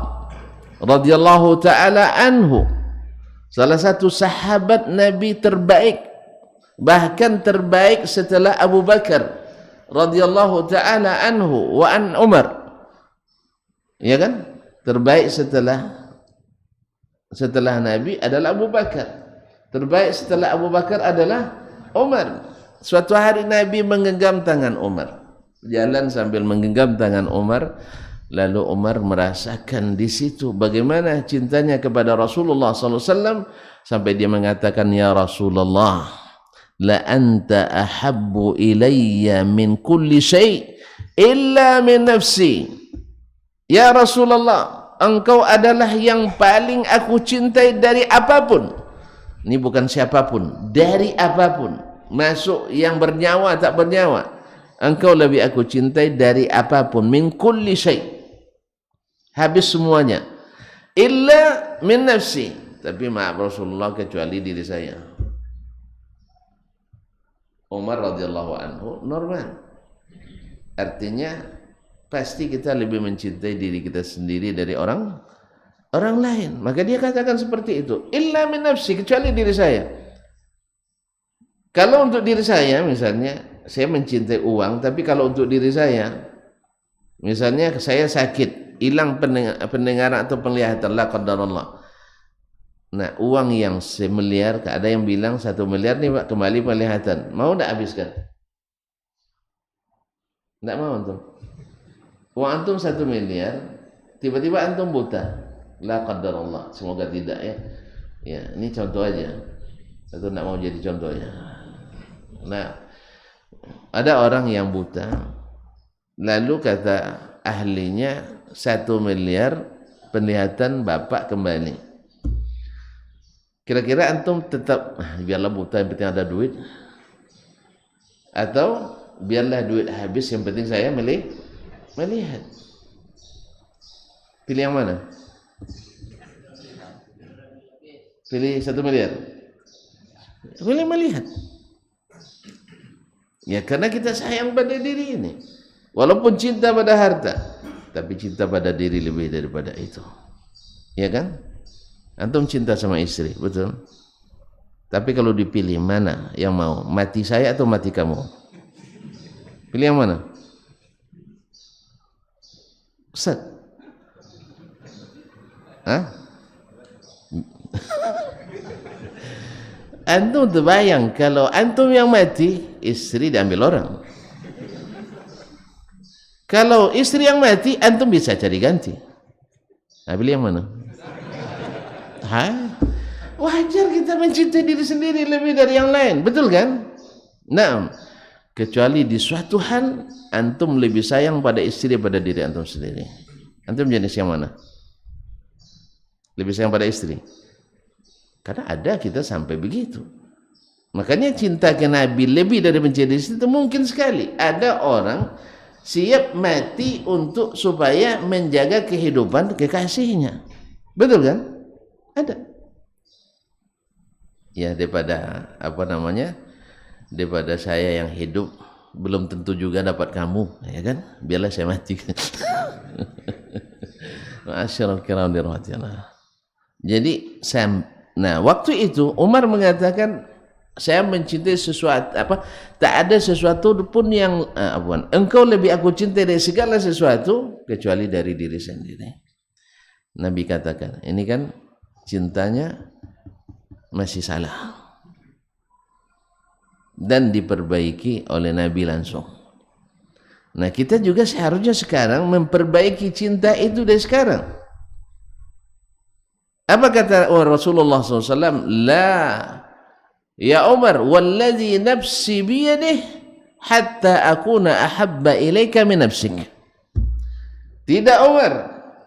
Speaker 1: radhiyallahu taala anhu, salah satu sahabat Nabi terbaik, bahkan terbaik setelah Abu Bakar radhiyallahu taala anhu wa an Umar. Ya kan? Terbaik setelah Nabi adalah Abu Bakar. Terbaik setelah Abu Bakar adalah Umar. Suatu hari Nabi menggenggam tangan Umar. Jalan sambil menggenggam tangan Umar, lalu Umar merasakan di situ bagaimana cintanya kepada Rasulullah sallallahu alaihi wasallam sampai dia mengatakan, "Ya Rasulullah, la anta ahabbu ilayya min kulli syai' illa min nafsi." Ya Rasulullah, engkau adalah yang paling aku cintai dari apapun. Ini bukan siapapun, dari apapun, masuk yang bernyawa tak bernyawa, engkau lebih aku cintai dari apapun. Min kulli syai', habis semuanya. Illa min nafsi, tapi maaf Rasulullah, kecuali diri saya. Umar radhiyallahu anhu normal, artinya pasti kita lebih mencintai diri kita sendiri dari orang lain. Maka dia katakan seperti itu. Illa min nafsi, kecuali diri saya. Kalau untuk diri saya misalnya, saya mencintai uang, tapi kalau untuk diri saya, misalnya saya sakit, hilang pendengaran atau penglihatan, la qadarullah. Nah, uang yang 1 miliar, ada yang bilang 1 miliar nih Pak, kembali penglihatan. Mau enggak habiskan? Enggak mau antum. Uang antum 1 miliar, tiba-tiba antum buta. La qadarullah, semoga tidak ya. Ya, ini contoh aja. Atau enggak mau jadi contoh ya. Nah, ada orang yang buta, lalu kata ahlinya 1 miliar penglihatan bapak kembali. Kira-kira antum tetap biarlah buta, yang penting ada duit, atau biarlah duit habis, yang penting saya melihat? Pilih yang mana? Pilih 1 miliar. Pilih melihat. Ya, karena kita sayang pada diri ini. Walaupun cinta pada harta, tapi cinta pada diri lebih daripada itu. Ya kan? Antum cinta sama istri, betul? Tapi kalau dipilih, mana yang mau? Mati saya atau mati kamu? Pilih yang mana? Ustaz? Hah? Antum terbayang kalau antum yang mati, istri diambil orang. Kalau istri yang mati, antum bisa cari ganti. Nah, pilih yang mana? Wajar kita mencintai diri sendiri lebih dari yang lain, betul kan? Nah, kecuali di suatu hal antum lebih sayang pada istri pada diri antum sendiri. Antum jenis yang mana? Lebih sayang pada istri? Karena ada kita sampai begitu. Makanya cinta ke Nabi lebih dari mencintai istri itu mungkin sekali. Ada orang siap mati untuk supaya menjaga kehidupan kekasihnya. Betul kan? Ada. Ya, daripada daripada saya yang hidup belum tentu juga dapat kamu, ya kan? Biarlah saya mati. Ma'asyiral kiram dirahmatillah. Jadi waktu itu Umar mengatakan, saya mencintai sesuatu tak ada sesuatu pun yang engkau lebih aku cintai dari segala sesuatu kecuali dari diri sendiri. Nabi katakan, ini kan cintanya masih salah dan diperbaiki oleh Nabi langsung. Nah, kita juga seharusnya sekarang memperbaiki cinta itu dari sekarang. Apa kata Rasulullah SAW? La, ya Umar, walladhi nafsi biyadih hatta akuna ahabba ilaika min nafsik. Tidak Umar,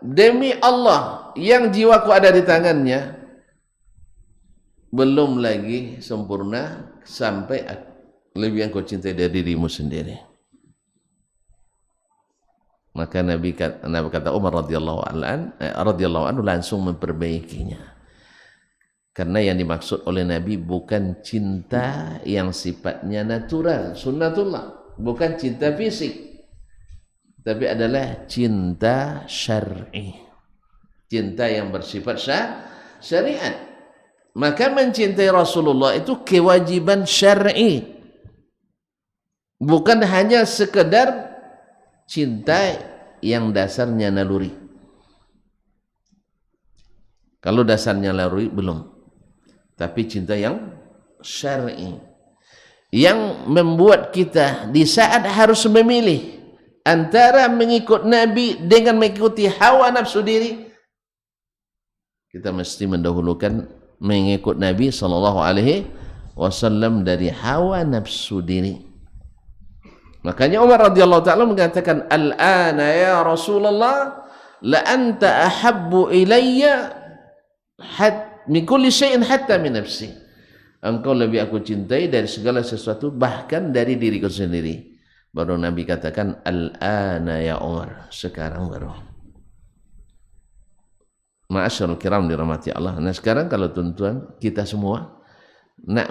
Speaker 1: demi Allah yang jiwaku ada di tangannya, belum lagi sempurna sampai lebih yang kau cintai dari dirimu sendiri. Maka Nabi kata Umar radhiyallahu anhu langsung memperbaikinya. Karena yang dimaksud oleh Nabi bukan cinta yang sifatnya natural, sunnatullah, bukan cinta fisik, tapi adalah cinta syar'i, cinta yang bersifat syariat. Maka mencintai Rasulullah itu kewajiban syar'i, bukan hanya sekedar cinta yang dasarnya naluri. Kalau dasarnya naluri belum, tapi cinta yang syar'i yang membuat kita di saat harus memilih antara mengikut Nabi dengan mengikuti hawa nafsu diri, kita mesti mendahulukan mengikut Nabi SAW dari hawa nafsu diri. Makanya Umar radhiyallahu ta'ala mengatakan, al-ana ya Rasulullah la anta ahabbu ilayya min kulli syai'in hatta min nafsi. Engkau lebih aku cintai dari segala sesuatu, bahkan dari diriku sendiri. Baru Nabi katakan, al-ana ya Umar, sekarang baru. Ma'asyarul kiram dirahmati Allah. Nah, sekarang kalau tuan-tuan kita semua nak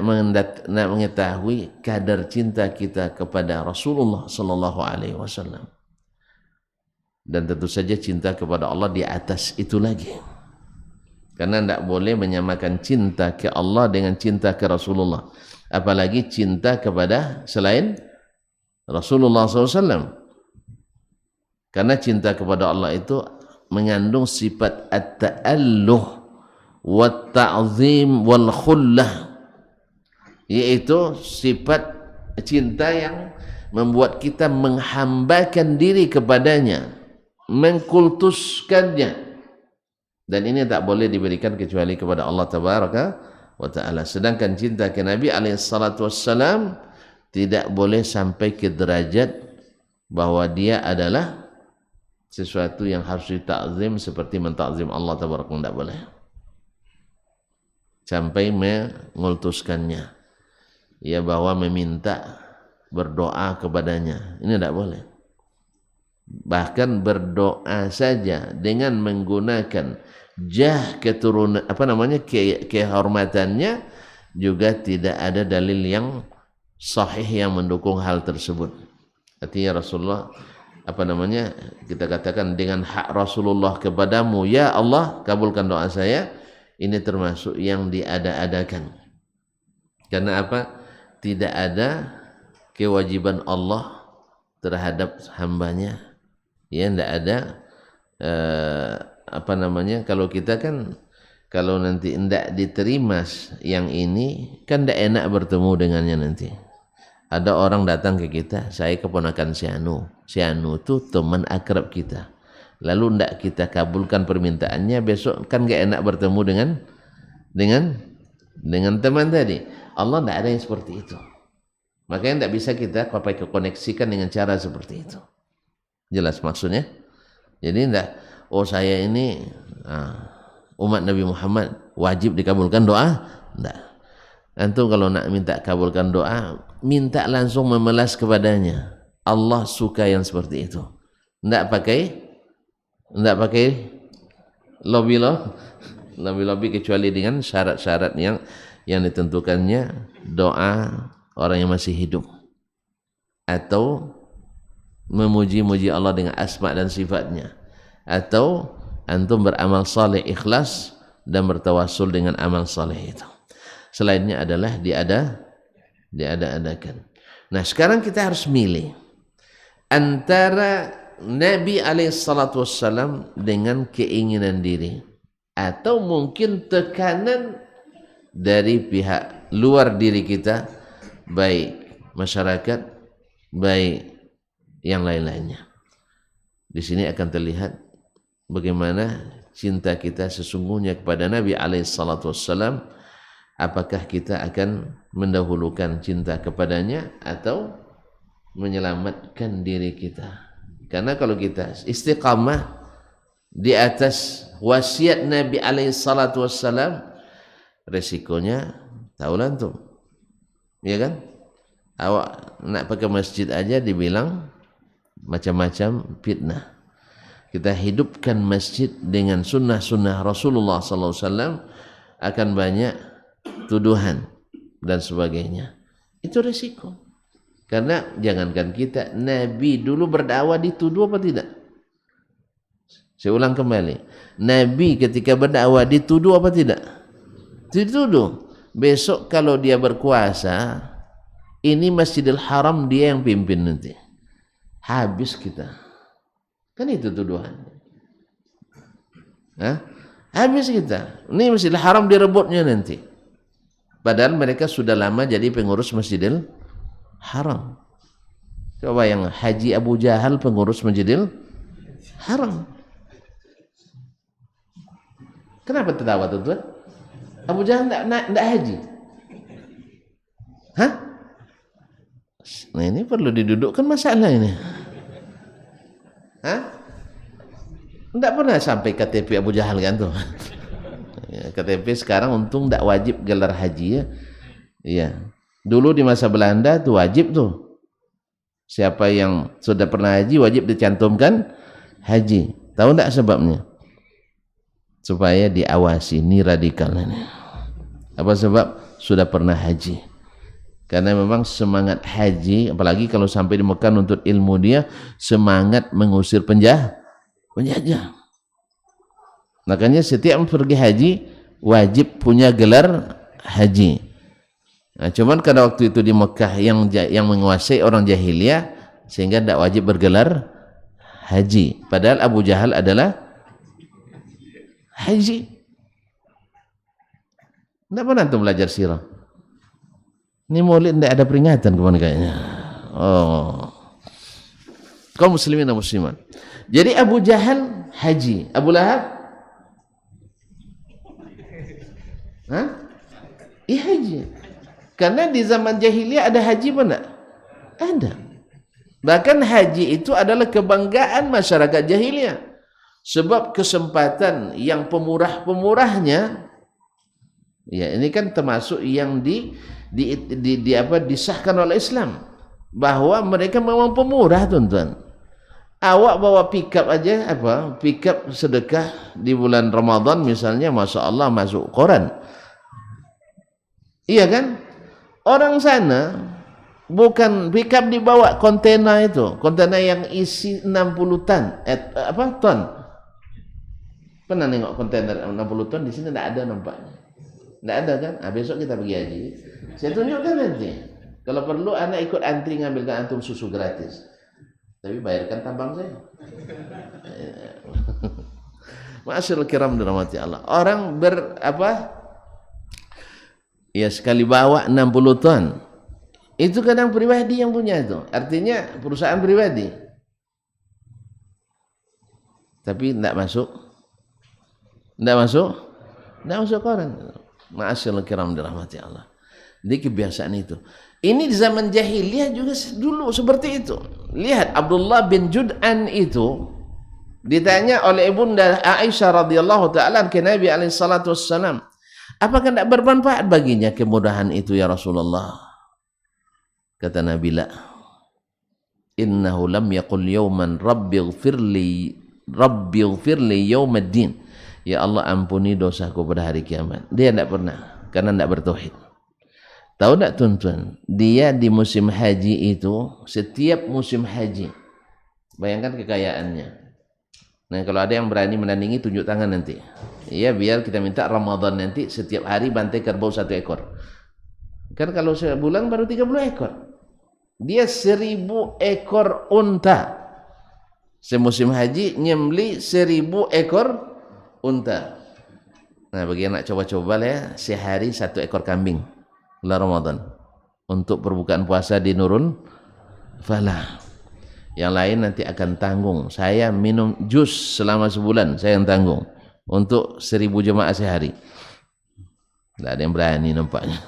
Speaker 1: mengetahui kadar cinta kita kepada Rasulullah sallallahu alaihi wasallam, dan tentu saja cinta kepada Allah di atas itu lagi, karena tidak boleh menyamakan cinta ke Allah dengan cinta ke Rasulullah, apalagi cinta kepada selain Rasulullah SAW. Karena cinta kepada Allah itu mengandung sifat at-ta'alluh wa ta'zim wal khullah, yaitu sifat cinta yang membuat kita menghambakan diri kepadanya, mengkultuskannya, dan ini tak boleh diberikan kecuali kepada Allah tabaraka wa ta'ala. Sedangkan cinta ke Nabi alaihissalatu wassalam tidak boleh sampai ke derajat bahwa dia adalah sesuatu yang harus ditakzim seperti mentakzim Allah tabaraka, tidak boleh sampai mengultuskannya, ya, bahwa meminta berdoa kepadanya, ini tidak boleh. Bahkan berdoa saja dengan menggunakan jah keturunan kehormatannya juga tidak ada dalil yang sahih yang mendukung hal tersebut. Artinya Rasulullah kita katakan dengan hak Rasulullah kepadamu, ya Allah kabulkan doa saya, ini termasuk yang diada-adakan. Karena apa? Tidak ada kewajiban Allah terhadap hambanya, ya, tidak ada kalau kita kan, kalau nanti tidak diterima yang ini kan tidak enak bertemu dengannya nanti. Ada orang datang ke kita, saya keponakan si Anu itu teman akrab kita, lalu tidak kita kabulkan permintaannya, besok kan gak enak bertemu dengan teman tadi. Allah tidak ada yang seperti itu, makanya tidak bisa kita koneksikan dengan cara seperti itu. Jelas maksudnya? Jadi tidak, saya ini umat Nabi Muhammad wajib dikabulkan doa, tidak. Antum kalau nak minta kabulkan doa, minta langsung memelas kepadanya. Allah suka yang seperti itu. Tidak pakai lobby kecuali dengan syarat-syarat yang ditentukannya doa orang yang masih hidup. atau memuji-muji Allah dengan asma dan sifatnya, atau antum beramal saleh ikhlas dan bertawassul dengan amal saleh itu. Selainnya adalah diada-adakan. Nah, sekarang kita harus milih antara Nabi alaihissalatu wassalam dengan keinginan diri, atau mungkin tekanan dari pihak luar diri kita, baik masyarakat, baik yang lain-lainnya. Di sini akan terlihat bagaimana cinta kita sesungguhnya kepada Nabi alaihissalatu wassalam. Apakah kita akan mendahulukan cinta kepadanya atau menyelamatkan diri kita? Karena kalau kita istiqamah di atas wasiat Nabi alaihissalatu wassalam, resikonya tahulah antum, ya kan? Awak nak pakai masjid aja dibilang macam-macam fitnah. Kita hidupkan masjid dengan sunnah-sunnah Rasulullah sallallahu alaihi wasallam, akan banyak tuduhan dan sebagainya. Itu resiko. Karena jangankan kita, Nabi dulu berdakwah dituduh apa tidak? Saya ulang kembali, Nabi ketika berdakwah dituduh apa tidak? Dituduh. Besok kalau dia berkuasa, ini Masjidil Haram dia yang pimpin nanti. Habis kita. Kan itu tuduhan. Habis kita. Ini Masjidil Haram direbutnya nanti. Padahal mereka sudah lama jadi pengurus Masjidil Haram. Coba yang Haji Abu Jahal pengurus Masjidil Haram. Kenapa tertawa tuan? Abu Jahal tidak haji. Hah? Nah, ini perlu didudukkan masalah ini. Hah? Tidak pernah sampai KTP Abu Jahal kan tuh. Ya, KTP sekarang untung tidak wajib gelar haji ya. Iya. Dulu di masa Belanda tuh wajib tuh. Siapa yang sudah pernah haji wajib dicantumkan haji. Tahu tidak sebabnya? Supaya diawasi, ini radikal ini. Apa sebab? Sudah pernah haji. Karena memang semangat haji, apalagi kalau sampai di Mekah nuntut ilmu, dia semangat mengusir penjajah. Makanya setiap pergi haji wajib punya gelar haji. Nah, cuman karena waktu itu di Mekah yang menguasai orang jahiliyah, sehingga tidak wajib bergelar haji. Padahal Abu Jahal adalah haji. Tidak pernah antum belajar sirah. Ini maulid tidak ada peringatan kemana kayaknya. Oh, kaum muslimin dan muslimat. Jadi Abu Jahal haji, Abu Lahab, iya haji. Karena di zaman jahiliyah ada haji mana? Ada. Bahkan haji itu adalah kebanggaan masyarakat jahiliyah. Sebab kesempatan yang pemurah-pemurahnya, ya ini kan termasuk yang disahkan oleh Islam, bahwa mereka memang pemurah tuan-tuan. Awak bawa pickup aja, pickup sedekah di bulan Ramadan misalnya, masya Allah masuk koran. Iya kan? Orang sana bukan pickup dibawa kontainer itu, kontainer yang isi 60 ton, ton. Pernah nengok kontainer 60 ton di sini? Tidak ada nampaknya. Tidak ada kan? Besok kita pergi haji. Saya tunjukkan nanti. Kalau perlu anak ikut antri ngambilkan antum susu gratis. Tapi bayarkan tambang saya. Ma'asyiral kiram dirahmati Allah. Orang ya sekali bawa 60 ton. Itu kadang pribadi yang punya itu. Artinya perusahaan pribadi. Tapi tidak masuk. Tidak masuk koran. Ma'asyiral kiram dirahmati Allah. Jadi kebiasaan itu. Ini di zaman jahiliyah juga dulu seperti itu. Lihat Abdullah bin Jud'an itu ditanya oleh ibunda Aisyah radhiyallahu taala ke Nabi alaihi salatu wassalam, apakah tidak bermanfaat baginya kemudahan itu ya Rasulullah? Kata Nabi, la. Innahu lam yaqul yawman rabbighfirli yawmaddin. Ya Allah ampuni dosaku pada hari kiamat. Dia tidak pernah, karena tidak bertauhid. Tahu tak tuan-tuan, dia di musim haji itu, setiap musim haji, bayangkan kekayaannya. Nah, kalau ada yang berani menandingi, tunjuk tangan nanti. Iya, biar kita minta Ramadan nanti setiap hari bantai kerbau 1 ekor. Kan kalau sebulan baru 30 ekor. Dia 1000 ekor unta. Semusim haji nyembeli 1000 ekor unta. Nah, bagi anak coba-coba lah ya, sehari 1 ekor kambing bulan Ramadan untuk perbukaan puasa di Nurul Falah. Yang lain nanti akan tanggung. Saya minum jus selama sebulan, saya yang tanggung untuk 1000 jemaah sehari. Tidak ada yang berani nampaknya.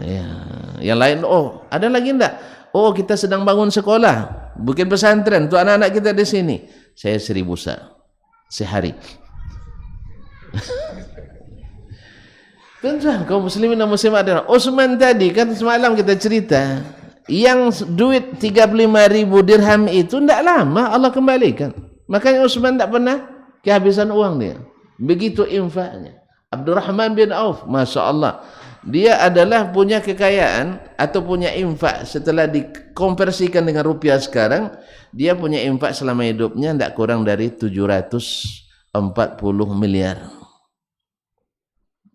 Speaker 1: Ya. Yang lain, oh ada lagi enggak? Oh, kita sedang bangun sekolah, bikin pesantren untuk anak-anak kita di sini. Saya 1000 sehari. Tuan-tuan, kaum muslimin dan muslimat, Utsman tadi kan semalam kita cerita, yang duit 35.000 dirham itu tidak lama Allah kembalikan. Makanya Utsman tidak pernah kehabisan uang dia. Begitu infaknya. Abdurrahman bin Auf, Masya Allah, dia adalah punya kekayaan atau punya infak setelah dikonversikan dengan rupiah sekarang, dia punya infak selama hidupnya tidak kurang dari 740 miliar.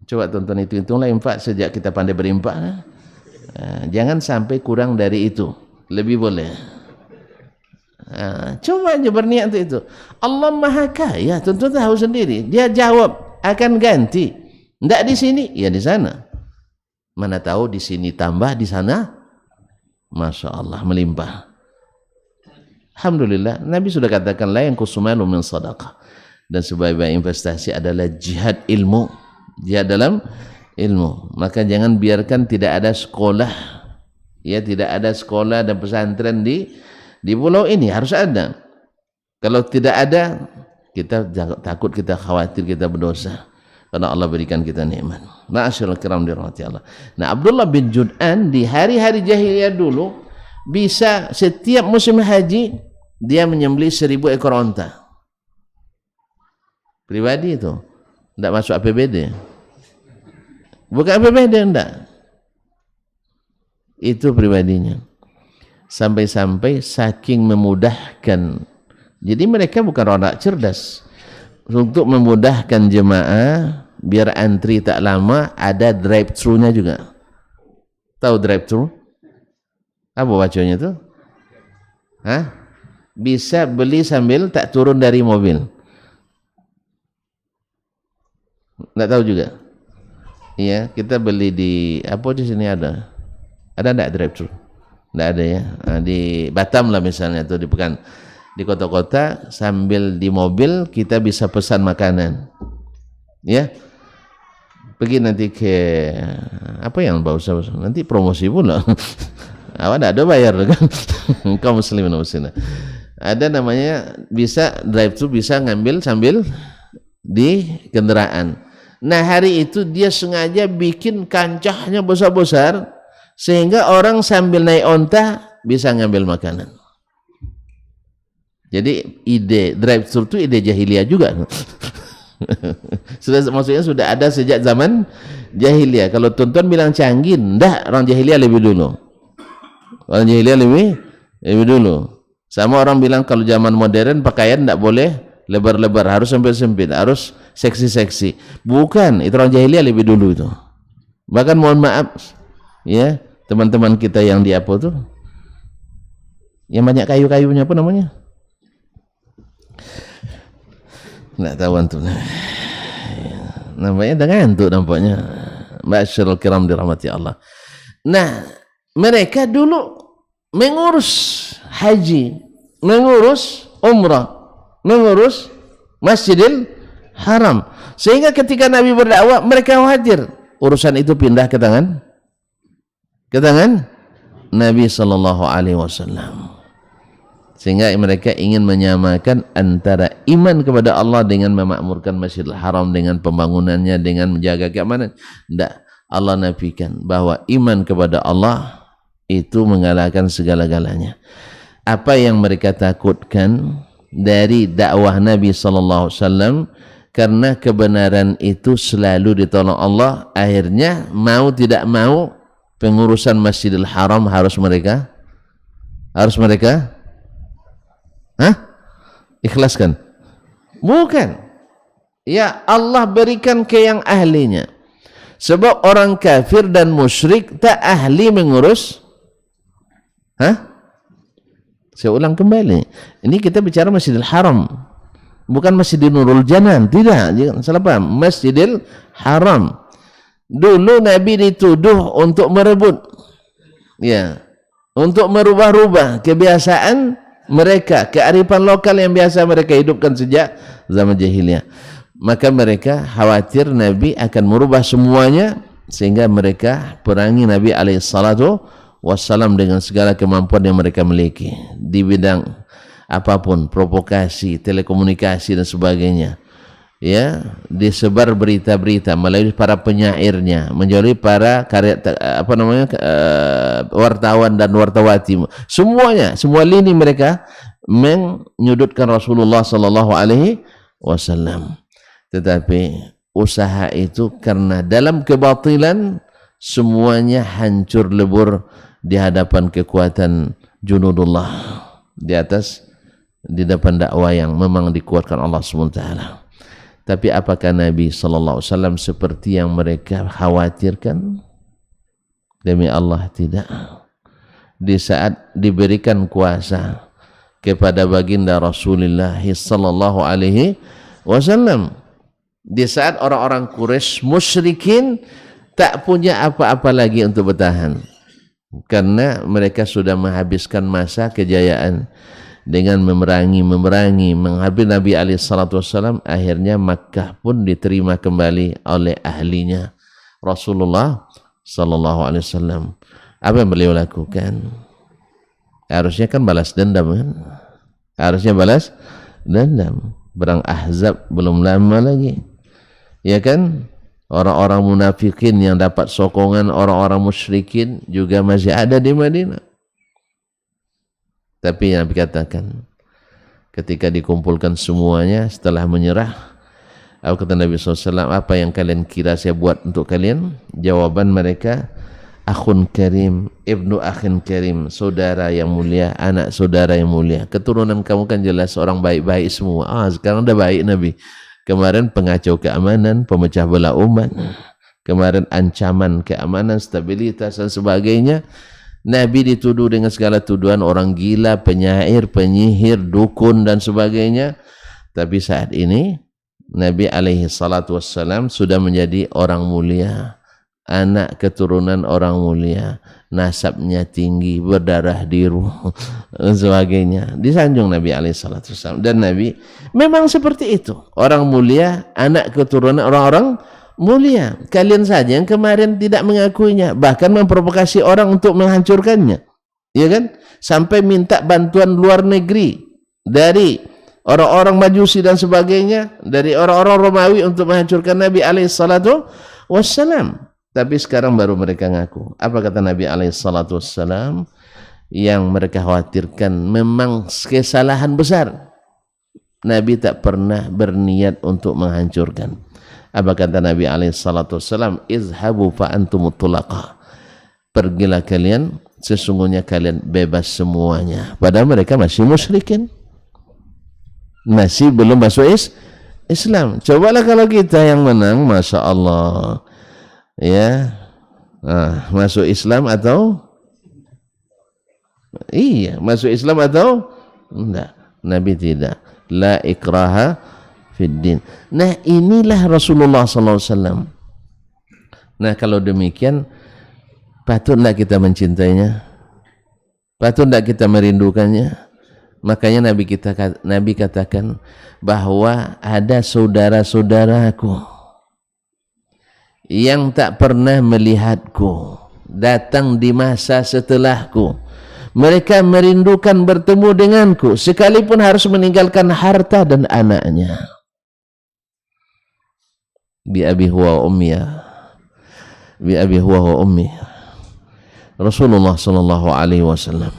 Speaker 1: Coba tonton hitunglah infak sejak kita pandai berinfak. Jangan sampai kurang dari itu, lebih boleh. Coba aja berniat untuk itu. Allah Maha Kaya, tentu tahu sendiri. Dia jawab akan ganti. Tidak di sini, ya di sana. Mana tahu di sini tambah, di sana, Masya Allah, melimpah. Alhamdulillah, Nabi sudah katakan la yang kusumalu min sadaqah. Dan sebaik-baik investasi adalah jihad ilmu. Jihad dalam ilmu. Maka jangan biarkan tidak ada sekolah, ya, tidak ada sekolah dan pesantren di pulau ini. Harus ada. Kalau tidak ada, kita takut, kita khawatir, kita berdosa. Karena Allah berikan kita nikmat. Ma'asyiral kiram dirahmati Allah. Nah, Abdullah bin Jud'an di hari-hari jahiliyah dulu bisa setiap musim haji dia menyembelih 1000 ekor unta. Pribadi itu. Tidak masuk APBD. Bukan APBD, enggak. Itu pribadinya. Sampai-sampai saking memudahkan. Jadi mereka bukan orang cerdas. Untuk memudahkan jemaah biar antri tak lama, ada drive-thru-nya juga. Tahu drive-thru? Apa bacanya itu? Hah? Bisa beli sambil tak turun dari mobil. Enggak tahu juga. Iya, kita beli di apa di sini ada. Ada enggak drive-thru? Enggak ada ya. Nah, di Batam lah misalnya tuh di Pekan. Di kota-kota sambil di mobil kita bisa pesan makanan. Ya. Pergi nanti ke apa yang bagus nanti promosi pula. Awak enggak ada bayar kan. Kaum muslimin muslimat. Ada namanya bisa drive-thru, bisa ngambil sambil di kendaraan. Nah, hari itu dia sengaja bikin kancahnya besar-besar sehingga orang sambil naik onta bisa ngambil makanan. Jadi ide drive-thru itu ide jahiliyah juga. Maksudnya sudah ada sejak zaman jahiliyah. Kalau tuan-tuan bilang canggih, enggak, orang jahiliyah lebih dulu. Orang jahiliyah lebih dulu. Sama orang bilang kalau zaman modern pakaian enggak boleh lebar-lebar, harus sempit-sempit, harus seksi-seksi. Bukan, itu orang jahiliyah lebih dulu itu. Bahkan mohon maaf, ya, teman-teman kita yang di apa tuh, yang banyak kayu-kayunya apa namanya? Nggak tahu antum. Nampaknya dah ngantuk nampaknya. Ma'asyiral kiram dirahmati Allah. Nah, mereka dulu mengurus haji, mengurus umrah, mengurus Masjidil Haram. Sehingga ketika Nabi berdakwah, mereka khawatir urusan itu pindah ke tangan Nabi sallallahu alaihi wasallam. Sehingga mereka ingin menyamakan antara iman kepada Allah dengan memakmurkan Masjidil Haram, dengan pembangunannya, dengan menjaga keamanan. Tidak, Allah nafikan bahwa iman kepada Allah itu mengalahkan segala-galanya. Apa yang mereka takutkan dari dakwah Nabi sallallahu alaihi wasallam, karena kebenaran itu selalu ditolong Allah, akhirnya mau tidak mau pengurusan Masjidil Haram harus mereka ikhlaskan? Bukan. Ya, Allah berikan ke yang ahlinya. Sebab orang kafir dan musyrik tak ahli mengurus. Saya ulang kembali. Ini kita bicara Masjidil Haram, bukan Masjidil Nurul Janan. Tidak, jangan salah paham. Masjidil Haram. Dulu Nabi dituduh untuk merebut, ya, untuk merubah-rubah kebiasaan mereka, kearifan lokal yang biasa mereka hidupkan sejak zaman jahiliyah. Maka mereka khawatir Nabi akan merubah semuanya, sehingga mereka perangi Nabi alaihissalam dengan segala kemampuan yang mereka miliki di bidang apapun, provokasi, telekomunikasi dan sebagainya. Ya, disebar berita-berita melalui para penyairnya, melalui para karya wartawan dan wartawati, semuanya, semua lini mereka menyudutkan Rasulullah sallallahu alaihi wasallam. Tetapi usaha itu karena dalam kebatilan semuanya hancur lebur di hadapan kekuatan junudullah, di depan dakwah yang memang dikuatkan Allah SWT. Tapi apakah Nabi SAW seperti yang mereka khawatirkan? Demi Allah, tidak. Di saat diberikan kuasa kepada baginda Rasulullah sallallahu alaihi wasallam, di saat orang-orang Quraisy musyrikin tak punya apa-apa lagi untuk bertahan, karena mereka sudah menghabiskan masa kejayaan dengan memerangi menghabis Nabi SAW. Akhirnya Makkah pun diterima kembali oleh ahlinya, Rasulullah sallallahu alaihi wasallam. Apa yang beliau lakukan? Harusnya kan balas dendam kan? Harusnya balas dendam. Perang Ahzab belum lama lagi, ya kan? Orang-orang munafikin yang dapat sokongan orang-orang musyrikin juga masih ada di Madinah. Tapi Nabi katakan, ketika dikumpulkan semuanya setelah menyerah, apa kata Nabi SAW, apa yang kalian kira saya buat untuk kalian? Jawaban mereka, akhun karim, ibnu akhin karim, saudara yang mulia, anak saudara yang mulia. Keturunan kamu kan jelas orang baik-baik semua. Sekarang udah baik Nabi. Kemarin pengacau keamanan, pemecah belah umat. Kemarin ancaman keamanan, stabilitas dan sebagainya. Nabi dituduh dengan segala tuduhan orang gila, penyair, penyihir, dukun dan sebagainya. Tapi saat ini Nabi alaihissalam sudah menjadi orang mulia, anak keturunan orang mulia, nasabnya tinggi, berdarah biru dan sebagainya. Disanjung Nabi alaihissalam. Dan Nabi memang seperti itu, orang mulia, anak keturunan orang-orang mulia. Kalian saja yang kemarin tidak mengakuinya, bahkan memprovokasi orang untuk menghancurkannya, ya kan? Sampai minta bantuan luar negeri dari orang-orang Majusi dan sebagainya, dari orang-orang Romawi untuk menghancurkan Nabi alaihissalam. Tapi sekarang baru mereka ngaku. Apa kata Nabi alaihissalam? Yang mereka khawatirkan memang kesalahan besar. Nabi tak pernah berniat untuk menghancurkan. Apa kata Nabi alaihissalam? Izhabu fa antumut tulaqa. Pergilah kalian, sesungguhnya kalian bebas semuanya. Padahal mereka masih musyrikin, masih belum masuk Islam. Cobalah kalau kita yang menang, Masya Allah, ya, masuk Islam atau masuk Islam atau enggak. Nabi tidak. La ikraha fiddin. Nah, inilah Rasulullah SAW. Nah, kalau demikian, patut tidak kita mencintainya? Patut tidak kita merindukannya? Makanya Nabi katakan bahwa ada saudara-saudaraku yang tak pernah melihatku datang di masa setelahku. Mereka merindukan bertemu denganku sekalipun harus meninggalkan harta dan anaknya. Bi abi huwa ummi, bi abi huwa ummi. Rasulullah sallallahu alaihi wasallam.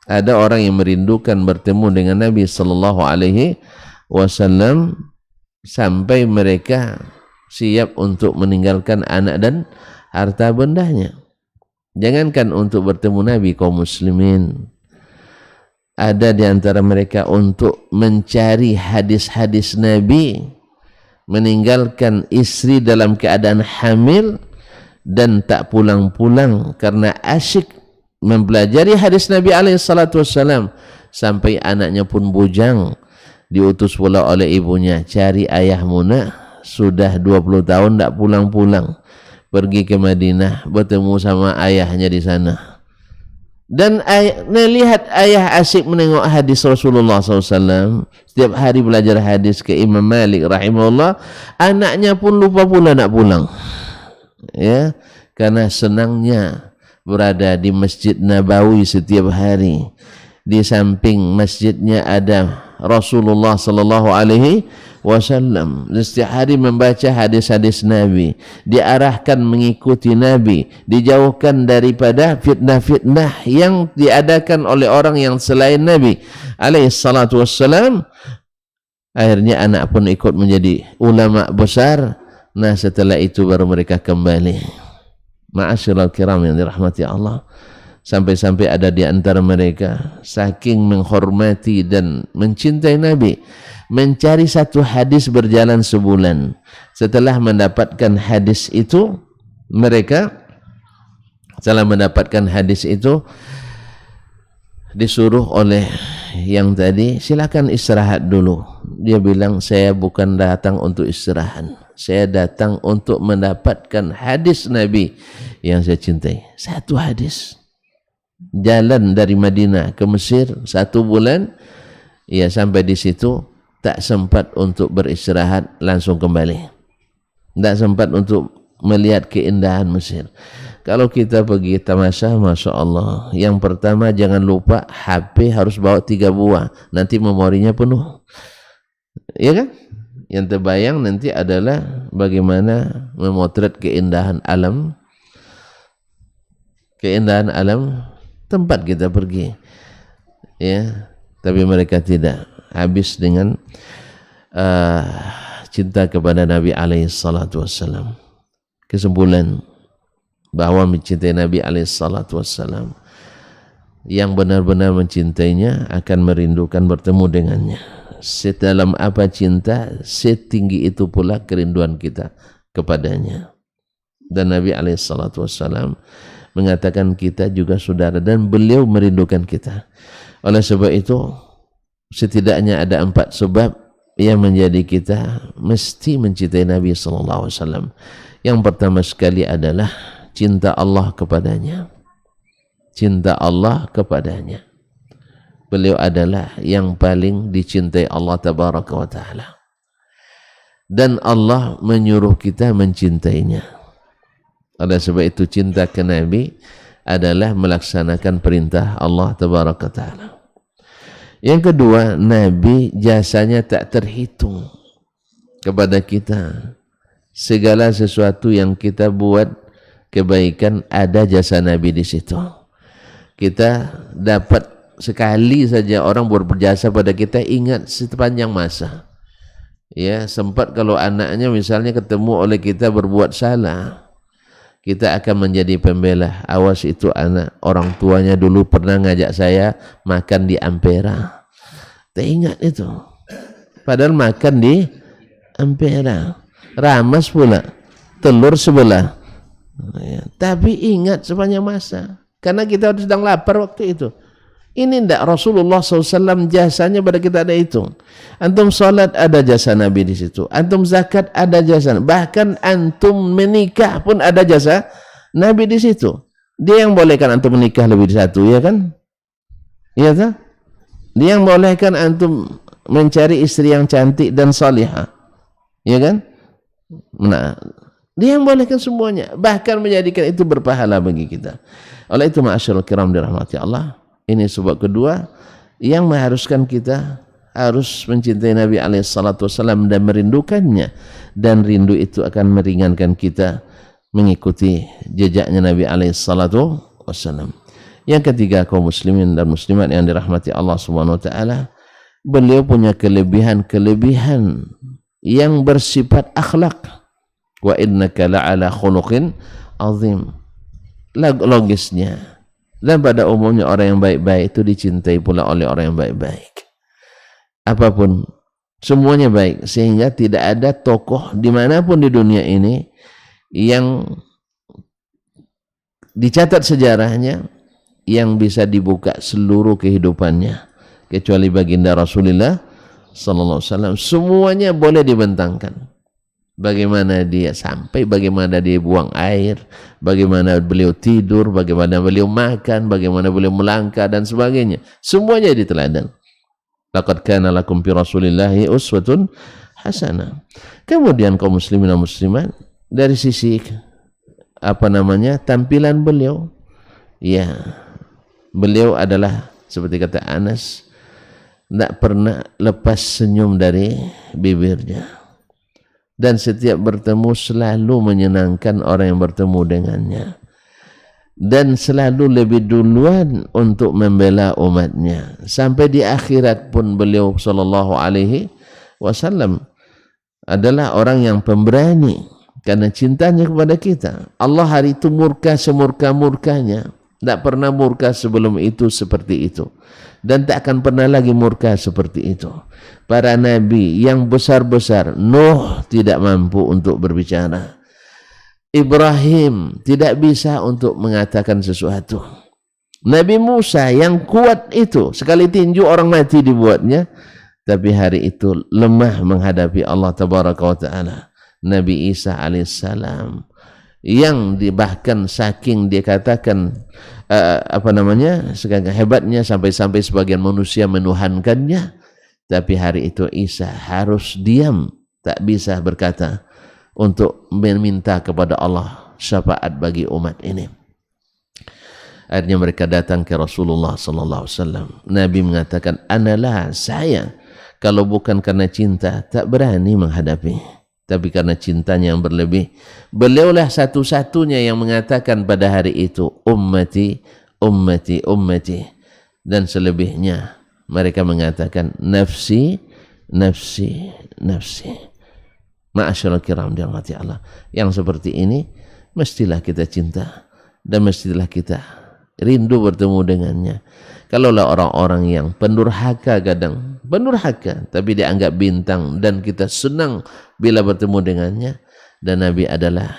Speaker 1: Ada orang yang merindukan bertemu dengan Nabi sallallahu alaihi wasallam sampai mereka siap untuk meninggalkan anak dan harta bendanya. Jangankan untuk bertemu Nabi, kaum muslimin ada di antara mereka untuk mencari hadis-hadis Nabi, meninggalkan istri dalam keadaan hamil dan tak pulang-pulang karena asyik mempelajari hadis Nabi SAW, sampai anaknya pun bujang, diutus pula oleh ibunya, cari ayahmu nak, sudah 20 tahun tak pulang-pulang, pergi ke Madinah bertemu sama ayahnya di sana. Dan lihat ayah asyik menengok hadis Rasulullah SAW, setiap hari belajar hadis ke Imam Malik rahimahullah, anaknya pun lupa pula nak pulang, ya, karena senangnya berada di Masjid Nabawi setiap hari. Di samping masjidnya ada Rasulullah sallallahu alaihi wasallam. Setiap hari membaca hadis-hadis Nabi, diarahkan mengikuti Nabi, dijauhkan daripada fitnah-fitnah yang diadakan oleh orang yang selain Nabi alaihi salatu wassalam. Akhirnya anak pun ikut menjadi ulama besar. Nah, setelah itu baru mereka kembali. Ma'asyiral kiram yang dirahmati Allah, sampai-sampai ada di antara mereka saking menghormati dan mencintai Nabi, mencari satu hadis berjalan sebulan. Setelah mendapatkan hadis itu, mereka setelah mendapatkan hadis itu disuruh oleh yang tadi, silakan istirahat dulu. Dia bilang, saya bukan datang untuk istirahat, saya datang untuk mendapatkan hadis Nabi yang saya cintai. Satu hadis. Jalan dari Madinah ke Mesir 1 bulan, ya, sampai di situ tak sempat untuk beristirahat, langsung kembali. Tak sempat untuk melihat keindahan Mesir. Kalau kita pergi tamasya, Masya Allah, yang pertama jangan lupa HP harus bawa 3 buah, nanti memorinya penuh, ya kan? Yang terbayang nanti adalah bagaimana memotret keindahan alam tempat kita pergi, ya. Tapi mereka tidak, habis dengan cinta kepada Nabi alaihi salatu wassalam. Kesimpulan bahwa mencintai Nabi alaihi salatu wassalam, yang benar-benar mencintainya akan merindukan bertemu dengannya. Sedalam apa cinta, setinggi itu pula kerinduan kita kepadanya. Dan Nabi alaihi salatu wassalam mengatakan kita juga saudara, dan beliau merindukan kita. Oleh sebab itu, setidaknya ada 4 sebab yang menjadi kita mesti mencintai Nabi SAW. Yang pertama sekali adalah cinta Allah kepadanya. Cinta Allah kepadanya. Beliau adalah yang paling dicintai Allah tabaraka wa ta'ala. Dan Allah menyuruh kita mencintainya. Oleh sebab itu cinta ke Nabi adalah melaksanakan perintah Allah tabaraka wa ta'ala. Yang kedua, Nabi jasanya tak terhitung kepada kita. Segala sesuatu yang kita buat kebaikan, ada jasa Nabi di situ. Kita dapat sekali saja orang berjasa pada kita, ingat sepanjang masa. Ya, sempat kalau anaknya misalnya ketemu oleh kita berbuat salah, kita akan menjadi pembela. Awas itu anak, orang tuanya dulu pernah ngajak saya makan di Ampera. Tak ingat itu. Padahal makan di Ampera, ramas pula, telur sebelah. Ya, tapi ingat sepanjang masa, karena kita sedang lapar waktu itu. Ini tidak, Rasulullah SAW jasanya pada kita ada itu. Antum salat ada jasa Nabi di situ. Antum zakat ada jasa. Bahkan antum menikah pun ada jasa Nabi di situ. Dia yang bolehkan antum menikah lebih dari 1, ya kan? Iya kan? Dia yang bolehkan antum mencari istri yang cantik dan salihah, ya kan? Nah, dia yang bolehkan semuanya, bahkan menjadikan itu berpahala bagi kita. Oleh itu, ma'asyiral kiram dirahmati Allah, ini sebab kedua yang mengharuskan kita harus mencintai Nabi SAW dan merindukannya, dan rindu itu akan meringankan kita mengikuti jejaknya Nabi SAW. Yang ketiga, kaum muslimin dan muslimat yang dirahmati Allah Subhanahu wa taala, beliau punya kelebihan yang bersifat akhlak. Wa innaka la'ala khuluqin azim. Logisnya. Dan pada umumnya orang yang baik-baik itu dicintai pula oleh orang yang baik-baik. Apapun, semuanya baik. Sehingga tidak ada tokoh dimanapun di dunia ini yang dicatat sejarahnya yang bisa dibuka seluruh kehidupannya kecuali baginda Rasulullah sallallahu alaihi wasallam. Semuanya boleh dibentangkan. Bagaimana dia sampai, bagaimana dia buang air, bagaimana beliau tidur, bagaimana beliau makan, bagaimana beliau melangkah dan sebagainya. Semuanya diteladan. Laqad kana lakum fi Rasulillahi uswatun hasanah. Kemudian kaum muslimin dan muslimat dari sisi tampilan beliau, ya, beliau adalah seperti kata Anas, tidak pernah lepas senyum dari bibirnya. Dan setiap bertemu selalu menyenangkan orang yang bertemu dengannya. Dan selalu lebih duluan untuk membela umatnya. Sampai di akhirat pun beliau sallallahu alaihi wasallam adalah orang yang pemberani. Karena cintanya kepada kita. Allah hari itu murka semurka-murkanya. Tak pernah murka sebelum itu seperti itu. Dan tak akan pernah lagi murka seperti itu. Para nabi yang besar-besar, Nuh tidak mampu untuk berbicara. Ibrahim tidak bisa untuk mengatakan sesuatu. Nabi Musa yang kuat itu, sekali tinju orang mati dibuatnya. Tapi hari itu lemah menghadapi Allah Tabaraka wa Ta'ala. Nabi Isa alaihissalam yang bahkan saking dia katakan saking hebatnya sampai sebagian manusia menuhankannya, tapi hari itu Isa harus diam, tak bisa berkata untuk meminta kepada Allah syafaat bagi umat ini. Akhirnya mereka datang ke Rasulullah sallallahu alaihi wasallam. Nabi mengatakan, "Analah, saya, kalau bukan karena cinta tak berani menghadapi." Tapi karena cintanya yang berlebih, beliaulah satu-satunya yang mengatakan pada hari itu, ummati, ummati, ummati. Dan selebihnya mereka mengatakan, nafsi, nafsi, nafsi. Ma'asyiral kiram dirahmati Allah. Yang seperti ini mestilah kita cinta dan mestilah kita rindu bertemu dengannya. Kalaulah orang-orang yang pendurhaka, kadang pendurhaka tapi dianggap bintang dan kita senang bila bertemu dengannya, dan Nabi adalah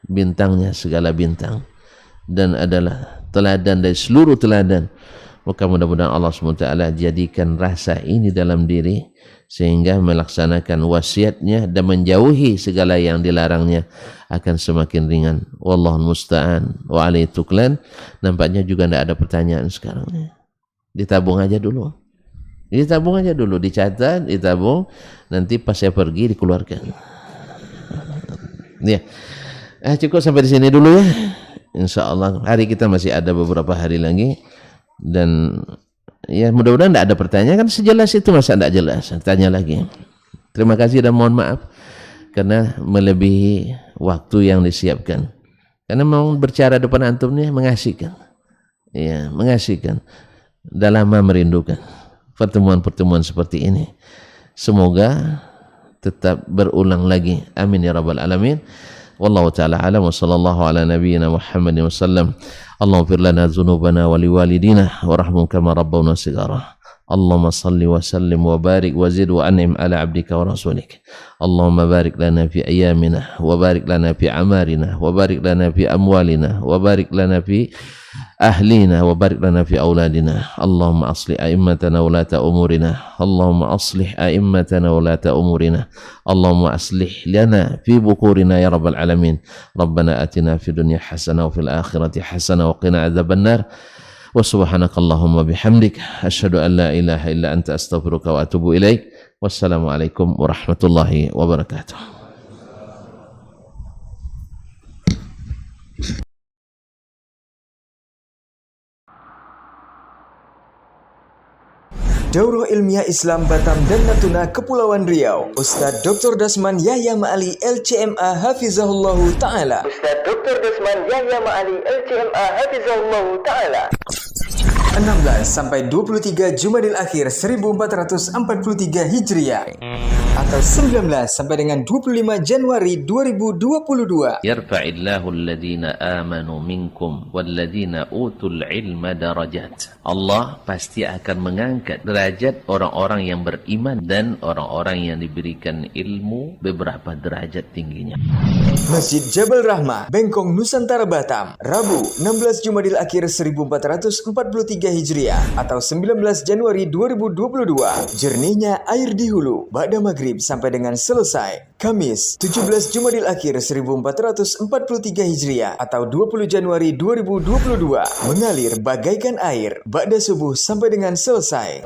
Speaker 1: bintangnya segala bintang dan adalah teladan dari seluruh teladan. Maka mudah-mudahan Allah SWT jadikan rasa ini dalam diri sehingga melaksanakan wasiatnya dan menjauhi segala yang dilarangnya akan semakin ringan. Wallahu musta'an wa alaihi tuklan. Nampaknya juga tidak ada pertanyaan sekarang. Ditabung aja dulu. Ditabung aja dulu, dicatat, ditabung, nanti pas saya pergi dikeluarkan. Ya. Cukup sampai di sini dulu ya. Insyaallah hari kita masih ada beberapa hari lagi. Dan ya mudah-mudahan tidak ada pertanyaan, kan sejelas itu masa tidak jelas, tanya lagi. Terima kasih dan mohon maaf karena melebihi waktu yang disiapkan, karena mau berbicara depan antum ini mengasihkan, ya mengasihkan, dah lama merindukan pertemuan-pertemuan seperti ini. Semoga tetap berulang lagi, amin ya rabbal alamin. Wallahu ta'ala alam wa sallallahu ala nabiyyina Muhammadin wa sallam. Allahumma fir lana dzunubana wa liwalidina warhamhum kama rabbawna shighara. Allahumma salli wa sallim wa barik wa zid wa an'im ala abdika wa rasulik. Allahumma barik lana fi ayyamina wa barik lana fi amarina wa barik lana fi amwalina wa barik lana fi ahlina wa barik lana fi auladina. Allahumma aslih a'immatana wa lata umurina. Allahumma aslih a'immatana wa lata umurina. Allahumma aslih lana fi bukurina ya rabbal alamin. Rabbana atina fi dunya hasanah wa fil akhirati hasanah wa qina adzabannar. Wa subhanakallahumma bihamdik asyhadu an la ilaha illa anta astaghfiruka wa atubu ilaik. Wassalamualaikum warahmatullahi wabarakatuh.
Speaker 2: Daurah Ilmiah Islam Batam dan Natuna Kepulauan Riau. Ustaz Dr. Dasman Yahya Ma'ali LCMA Hafizahullahu Ta'ala. Ustaz Dr. Dasman Yahya Ma'ali LCMA Hafizahullahu Ta'ala. 16 sampai 23 Jumadil Akhir 1443 Hijriah. atau 19 sampai dengan 25 Januari 2022.
Speaker 1: Yarfa'illahu alladhina amanu minkum walladhina utul ilma darajat. Allah pasti akan mengangkat derajat orang-orang yang beriman dan orang-orang yang diberikan ilmu beberapa derajat tingginya.
Speaker 2: Masjid Jabal Rahmah, Bengkong, Nusantara, Batam, Rabu 16 Jumadil Akhir 1443 Hijriah atau 19 Januari 2022. Jernihnya air di hulu, ba'da maghrib sampai dengan selesai. Kamis 17 Jumadil Akhir 1443 Hijriah atau 20 Januari 2022. Mengalir bagaikan air, ba'da subuh sampai dengan selesai.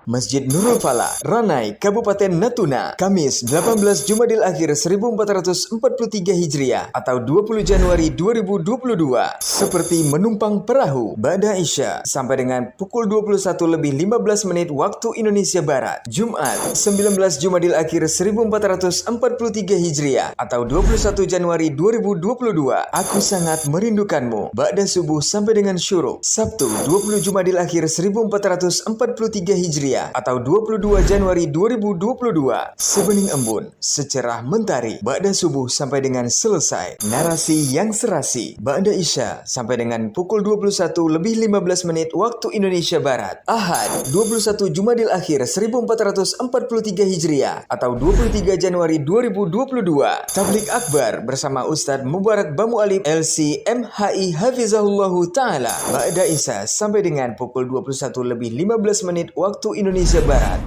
Speaker 2: Masjid Nurul Falah, Ranai, Kabupaten Natuna, Kamis 18 Jumadil Akhir 1443 Hijriah atau 20 Januari 2022. Seperti menumpang perahu, ba'da Isya sampai dengan pukul 21:15 waktu Indonesia Barat. Jumat 19 Jumadil Akhir 1443 Hijriah atau 21 Januari 2022. Aku sangat merindukanmu, ba'da subuh sampai dengan syuruk. Sabtu 20 Jumadil Akhir 1443 Hijriah atau 22 Januari 2022. Sebening embun, secerah mentari, ba'da subuh sampai dengan selesai. Narasi yang serasi, ba'da Isya sampai dengan pukul 21:15 waktu Indonesia Barat. Ahad 21 Jumadil Akhir 1443 Hijriah atau 23 Januari 2022. Tablik Akbar bersama Ustadz Mubarak Bamu Alim LC MHI Hafizahullahu Ta'ala, ba'da Isya sampai dengan pukul 21:15 waktu Indonesia Barat.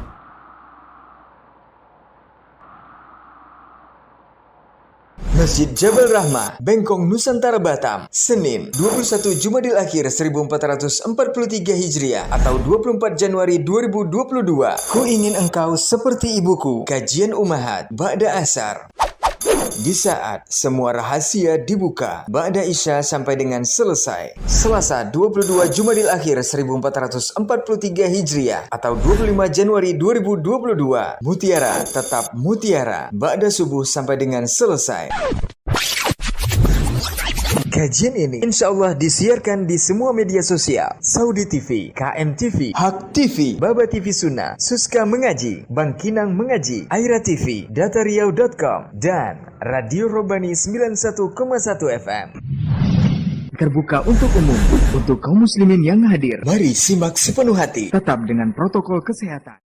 Speaker 2: Masjid Jabal Rahmah, Bengkong, Nusantara, Batam, Senin 21 Jumadil Akhir 1443 Hijriah atau 24 Januari 2022. Ku ingin engkau seperti ibuku. Kajian Ummahat, ba'da asar. Di saat semua rahasia dibuka, ba'da Isya sampai dengan selesai. Selasa 22 Jumadil Akhir 1443 Hijriah atau 25 Januari 2022. Mutiara tetap mutiara, ba'da subuh sampai dengan selesai. Kajian ini insya Allah disiarkan di semua media sosial: Saudi TV, KM TV, Hak TV, Baba TV Sunnah, Suska Mengaji, Bangkinang Mengaji, Aira TV, Datariau.com, dan Radio Robani 91,1 FM. Terbuka untuk umum, untuk kaum muslimin yang hadir. Mari simak sepenuh hati, tetap dengan protokol kesehatan.